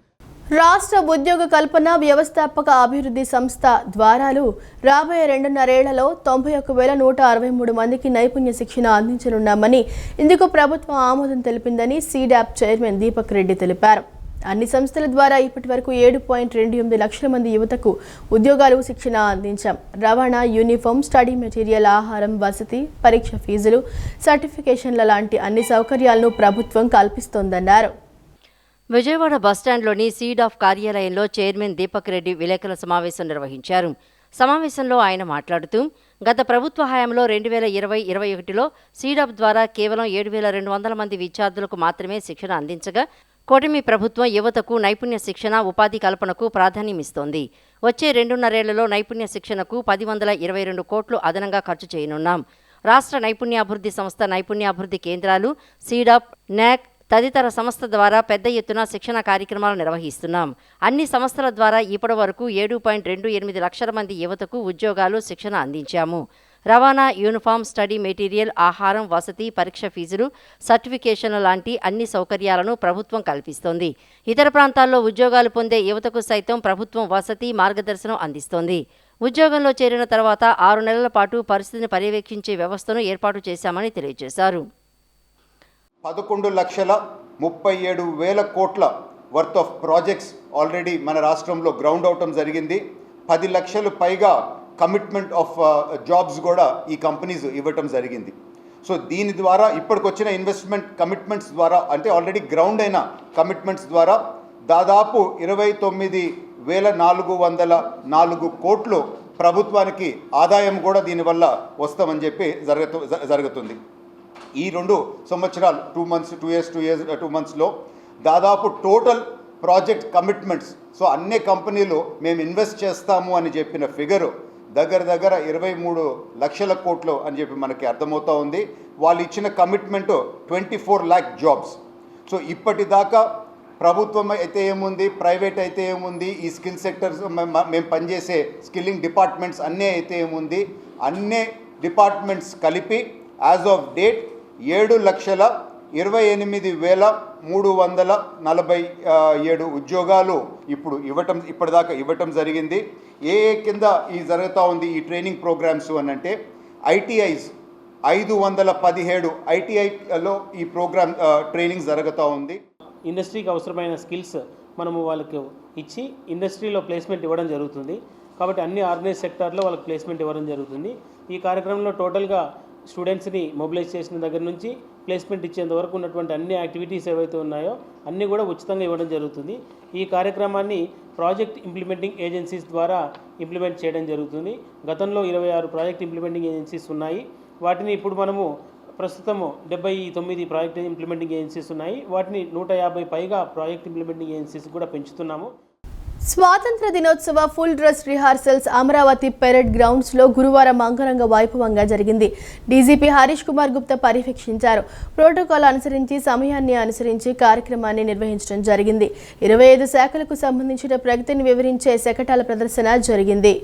రాష్ట్ర ఉద్యోగ కల్పన వ్యవస్థాపక అభివృద్ధి సంస్థ ద్వారాలు రాబోయే 2.5 ఏళ్లలో 91,163 మందికి నైపుణ్య శిక్షణ అందించనున్నామని, ఇందుకు ప్రభుత్వం ఆమోదం తెలిపిందని సీడాప్ చైర్మన్ దీపక్ రెడ్డి తెలిపారు. అన్ని సంస్థల ద్వారా ఇప్పటి వరకు 7.28 లక్షల మంది యువతకు ఉద్యోగాలు, శిక్షణ అందించాం. రవాణా, యూనిఫామ్, స్టడీ మెటీరియల్, ఆహారం, వసతి, పరీక్ష ఫీజులు, సర్టిఫికేషన్ల లాంటి అన్ని సౌకర్యాలను ప్రభుత్వం కల్పిస్తోందన్నారు. విజయవాడ బస్టాండ్లోని సీడాప్ కార్యాలయంలో చైర్మన్ దీపక్ రెడ్డి విలేకరుల సమావేశం నిర్వహించారు. సమావేశంలో ఆయన మాట్లాడుతూ గత ప్రభుత్వ హయాంలో 2020-21లో సీడాప్ ద్వారా కేవలం 7,200 మంది విద్యార్థులకు మాత్రమే శిక్షణ అందించగా, కూటమి ప్రభుత్వం యువతకు నైపుణ్య శిక్షణ, ఉపాధి కల్పనకు ప్రాధాన్యమిస్తోంది. వచ్చే 2.5 ఏళ్లలో నైపుణ్య శిక్షణకు 1022 కోట్లు అదనంగా ఖర్చు చేయనున్నాం. రాష్ట్ర నైపుణ్యాభివృద్ధి సంస్థ, నైపుణ్యాభివృద్ధి కేంద్రాలు, సీడాప్, న్యాక్ తదితర సంస్థ ద్వారా పెద్ద ఎత్తున శిక్షణ కార్యక్రమాలు నిర్వహిస్తున్నాం. అన్ని సంస్థల ద్వారా ఇప్పటి వరకు 7.28 లక్షల మంది యువతకు ఉద్యోగాలు, శిక్షణ అందించాము. రవాణా, యూనిఫామ్, స్టడీ మెటీరియల్, ఆహారం, వసతి, పరీక్ష ఫీజులు, సర్టిఫికేషన్ల లాంటి అన్ని సౌకర్యాలను ప్రభుత్వం కల్పిస్తోంది. ఇతర ప్రాంతాల్లో ఉద్యోగాలు పొందే యువతకు సైతం ప్రభుత్వం వసతి, మార్గదర్శనం అందిస్తోంది. ఉద్యోగంలో చేరిన తర్వాత 6 నెలల పాటు పరిస్థితిని పర్యవేక్షించే వ్యవస్థను ఏర్పాటు చేశామని తెలియజేశారు. 11,37,000 కోట్ల వర్త్ ఆఫ్ ప్రాజెక్ట్స్ ఆల్రెడీ మన రాష్ట్రంలో గ్రౌండ్ అవటం జరిగింది. 10 లక్షలు పైగా కమిట్మెంట్ ఆఫ్ జాబ్స్ కూడా ఈ కంపెనీస్ ఇవ్వటం జరిగింది. సో దీని ద్వారా ఇప్పటికొచ్చిన ఇన్వెస్ట్మెంట్ కమిట్మెంట్స్ ద్వారా, అంటే ఆల్రెడీ గ్రౌండ్ అయిన కమిట్మెంట్స్ ద్వారా దాదాపు 29,404 కోట్లు ప్రభుత్వానికి ఆదాయం కూడా దీనివల్ల వస్తామని చెప్పి జరుగుతుంది. ఈ 2 సంవత్సరాలు 2 మంత్స్లో దాదాపు టోటల్ ప్రాజెక్ట్ కమిట్మెంట్స్, సో అన్ని కంపెనీలు మేము ఇన్వెస్ట్ చేస్తాము అని చెప్పిన ఫిగరు దగ్గర 23 లక్షల కోట్లు అని చెప్పి మనకి అర్థమవుతూ ఉంది. వాళ్ళు ఇచ్చిన కమిట్మెంటు 24 lakh జాబ్స్. సో ఇప్పటిదాకా ప్రభుత్వం అయితే ఏముంది, ప్రైవేట్ అయితే ఏముంది, ఈ స్కిల్ సెక్టర్స్ మేము పనిచేసే స్కిల్లింగ్ డిపార్ట్మెంట్స్ అన్నీ అయితే ఏముంది, అన్ని డిపార్ట్మెంట్స్ కలిపి యాజ్ ఆఫ్ డేట్ 7,28,347 ఉద్యోగాలు ఇప్పటిదాకా ఇవ్వటం జరిగింది. ఏ కింద ఈ జరుగుతూ ఉంది ఈ ట్రైనింగ్ ప్రోగ్రామ్స్ అని అంటే, ఐటీఐస్ 517 ఐటీఐలో ఈ ప్రోగ్రామ్ ట్రైనింగ్ జరుగుతూ ఉంది. ఇండస్ట్రీకి అవసరమైన స్కిల్స్ మనము వాళ్ళకి ఇచ్చి ఇండస్ట్రీలో ప్లేస్మెంట్ ఇవ్వడం జరుగుతుంది. కాబట్టి అన్ని ఆర్గనైజ్ సెక్టార్లో వాళ్ళకి ప్లేస్మెంట్ ఇవ్వడం జరుగుతుంది. ఈ కార్యక్రమంలో టోటల్గా స్టూడెంట్స్ని మొబిలైజ్ చేసిన దగ్గర నుంచి ప్లేస్మెంట్ ఇచ్చేంత వరకు ఉన్నటువంటి అన్ని యాక్టివిటీస్ ఏవైతే ఉన్నాయో అన్నీ కూడా ఉచితంగా ఇవ్వడం జరుగుతుంది. ఈ కార్యక్రమాన్ని ప్రాజెక్ట్ ఇంప్లిమెంటింగ్ ఏజెన్సీస్ ద్వారా ఇంప్లిమెంట్ చేయడం జరుగుతుంది. గతంలో 26 ప్రాజెక్ట్ ఇంప్లిమెంటింగ్ ఏజెన్సీస్ ఉన్నాయి. వాటిని ఇప్పుడు మనము ప్రస్తుతము 79 ప్రాజెక్ట్ ఇంప్లిమెంటింగ్ ఏజెన్సీస్ ఉన్నాయి. వాటిని 150 పైగా ప్రాజెక్ట్ ఇంప్లిమెంటింగ్ ఏజెన్సీస్ కూడా పెంచుతున్నాము. స్వాతంత్ర దినోత్సవ full dress rehearsals Amaravati parade గ్రౌండ్స్లో గురువారం అంగరంగ వైభవంగా జరిగింది. డీజీపీ హరీష్ కుమార్ గుప్తా పర్యవేక్షించారు. ప్రోటోకాల్ అనుసరించి సమయాన్ని అనుసరించి కార్యక్రమాన్ని నిర్వహించడం జరిగింది. 25 శాఖలకు సంబంధించిన ప్రగతిని వివరించే శకటాల ప్రదర్శన జరిగింది.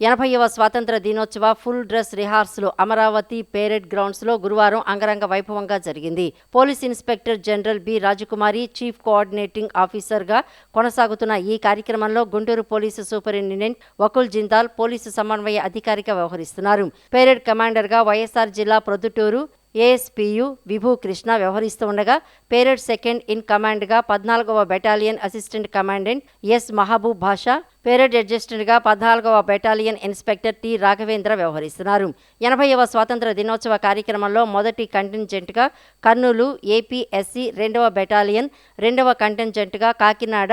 80వ స్వాతంత్ర దినోత్సవ full dress rehearsal Amaravati parade గ్రౌండ్స్లో గురువారం అంగరంగ వైభవంగా జరిగింది. Police inspector general B Rajakumari chief coordinating ఆఫీసర్గా కొనసాగుతున్న ఈ కార్యక్రమంలో Guntur police superintendent Vakul Jindal police సమన్వయ అధికారిగా వ్యవహరిస్తున్నారు. పేరెడ్ కమాండర్గా వైఎస్ఆర్ జిల్లా ప్రొద్దుటూరు ఏఎస్పీయు విభూ కృష్ణ వ్యవహరిస్తూ ఉండగా పేరెడ్ సెకండ్ ఇన్ కమాండ్గా 14వ battalion assistant commandant S Mahaboob Basha, parade అడ్జస్టెంట్గా 14వ బెటాలియన్ ఇన్స్పెక్టర్ టి రాఘవేంద్ర వ్యవహరిస్తున్నారు. 80వ స్వాతంత్ర దినోత్సవ కార్యక్రమంలో మొదటి కంటింజెంట్గా కర్నూలు ఏపీఎస్సీ 2వ బెటాలియన్, 2వ కంటింజెంట్గా కాకినాడ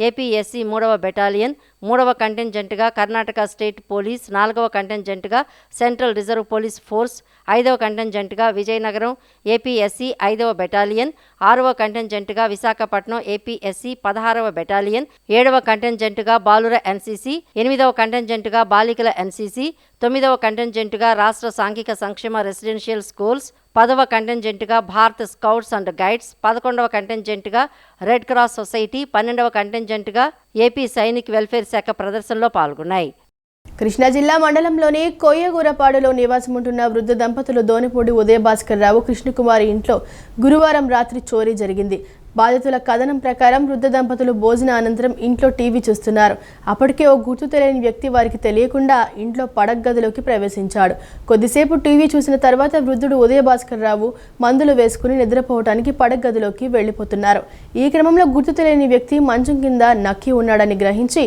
ఏపీఎస్సీ 3వ బెటాలియన్, 3వ కంటింజెంట్గా కర్ణాటక స్టేట్ పోలీస్, 4వ కంటింజెంట్గా సెంట్రల్ రిజర్వ్ పోలీస్ ఫోర్స్, 5వ కంటింజెంట్గా విజయనగరం ఏపీఎస్సీ 5వ బెటాలియన్, 6వ కంటింజెంట్గా విశాఖపట్నం ఏపీఎస్సీ 16వ బెటాలియన్, 7వ కంటింజెంట్గా బాలుర ఎన్సీసీ, 8వ కంటింజెంట్గా బాలికల ఎన్సీసీ, 9వ కంటింజెంట్గా రాష్ట్ర సాంఘిక సంక్షేమ రెసిడెన్షియల్ స్కూల్స్, 10వ కంటింజెంట్గా భారత్ స్కౌట్స్ అండ్ గైడ్స్, 11వ కంటింజెంట్గా రెడ్ క్రాస్ సొసైటీ, 12వ కంటింజెంట్గా ఏపీ సైనిక్ వెల్ఫేర్ శాఖ ప్రదర్శనలో పాల్గొన్నాయి. కృష్ణా జిల్లా మండలంలోని కొయ్యగూరపాడులో నివాసముంటున్న వృద్ధ దంపతులు దోనిపూడి ఉదయభాస్కర్ రావు కృష్ణకుమారి ఇంట్లో గురువారం రాత్రి చోరీ జరిగింది. బాధితుల కథనం ప్రకారం వృద్ధ దంపతులు భోజన అనంతరం ఇంట్లో టీవీ చూస్తున్నారు. అప్పటికే ఓ గుర్తు తెలియని వ్యక్తి వారికి తెలియకుండా ఇంట్లో పడక గదిలోకి ప్రవేశించాడు. కొద్దిసేపు టీవీ చూసిన తర్వాత వృద్ధుడు ఉదయభాస్కర్ రావు మందులు వేసుకుని నిద్రపోవటానికి పడక గదిలోకి వెళ్లిపోతున్నారు. ఈ క్రమంలో గుర్తు తెలియని వ్యక్తి మంచం కింద నక్కి ఉన్నాడని గ్రహించి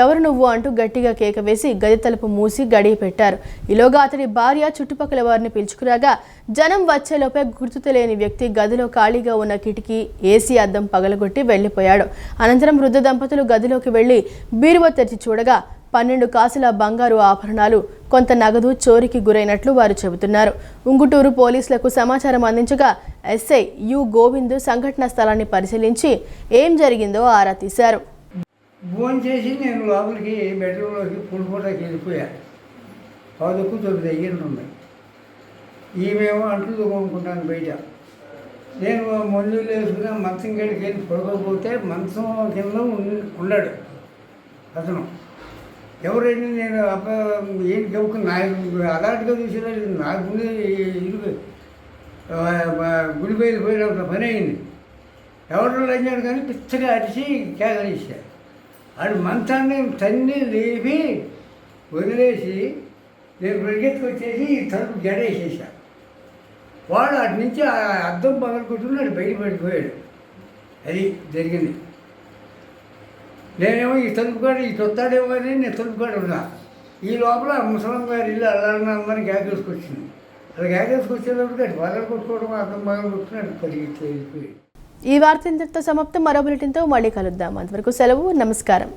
ఎవరు నువ్వు అంటూ గట్టిగా కేక వేసి గది తలుపు మూసి గడియ పెట్టారు. ఈలోగా అతడి భార్య చుట్టుపక్కల వారిని పిలుచుకురాగా జనం వచ్చేలోపే గుర్తు తెలియని వ్యక్తి గదిలో ఖాళీగా ఉన్న కిటికీ ఏసీ అద్దం పగలగొట్టి వెళ్లిపోయాడు. అనంతరం వృద్ధ దంపతులు గదిలోకి వెళ్లి బీరువా తెరిచి చూడగా 12 కాసుల బంగారు ఆభరణాలు, కొంత నగదు చోరీకి గురైనట్లు వారు చెబుతున్నారు. ఉంగుటూరు పోలీసులకు సమాచారం అందించగా ఎస్ఐ యు గోవింద్ సంఘటనా స్థలాన్ని పరిశీలించి ఏం జరిగిందో ఆరా తీశారు. ఫోన్ చేసి నేను లోపలికి బెడ్రూమ్లోకి పులిపోటాకి వెళ్ళిపోయాను. 10:09 అయ్యింది. ఈమెమో అంట్లు తోముకుంటాను బయట. నేను మందులు వేసుకుని మంచం గడికి వెళ్ళి పడుకోకపోతే మంచం కింద ఉన్నాడు అతను. ఎవరైనా నేను ఏంటి గెలుకుని అలాంటిగా చూసేది నా గుండె ఇరుగు గుడిపై పోయిన పని అయింది. ఎవరు లేచాడు కానీ పిచ్చగా అరిచి కేకలేసాడు. వాడు మంచాన్ని తన్ని లేపి వదిలేసి నేను పరిగెత్తుకు వచ్చేసి తలుపు గడేసేసాను. వాడు అటు నుంచి ఆ అద్దం పగలు కొట్టుకున్నాడు, బయట పడిపోయాడు. అది జరిగింది. నేనేమో ఈ తలుపుకాడు ఈ తొత్తాడేమో కానీ నేను తలుపుకాడు ఉన్నా. ఈ లోపల ముసలం గారి ఇల్లు అల్లాలని అందరినీ గ్యాకేసుకొచ్చింది. అలా గ్యాకేసుకొచ్చేటప్పుడు అటు పగలు కొట్టుకోవడం అద్దం పగలు కొట్టుకున్నాడు, పరిగెత్తి వెళ్ళిపోయాడు. ఈ వార్త ఇంతటితో సమాప్తం. మరో బులెటిన్తో మళ్ళీ కలుద్దాం. అంతవరకు సెలవు. నమస్కారం.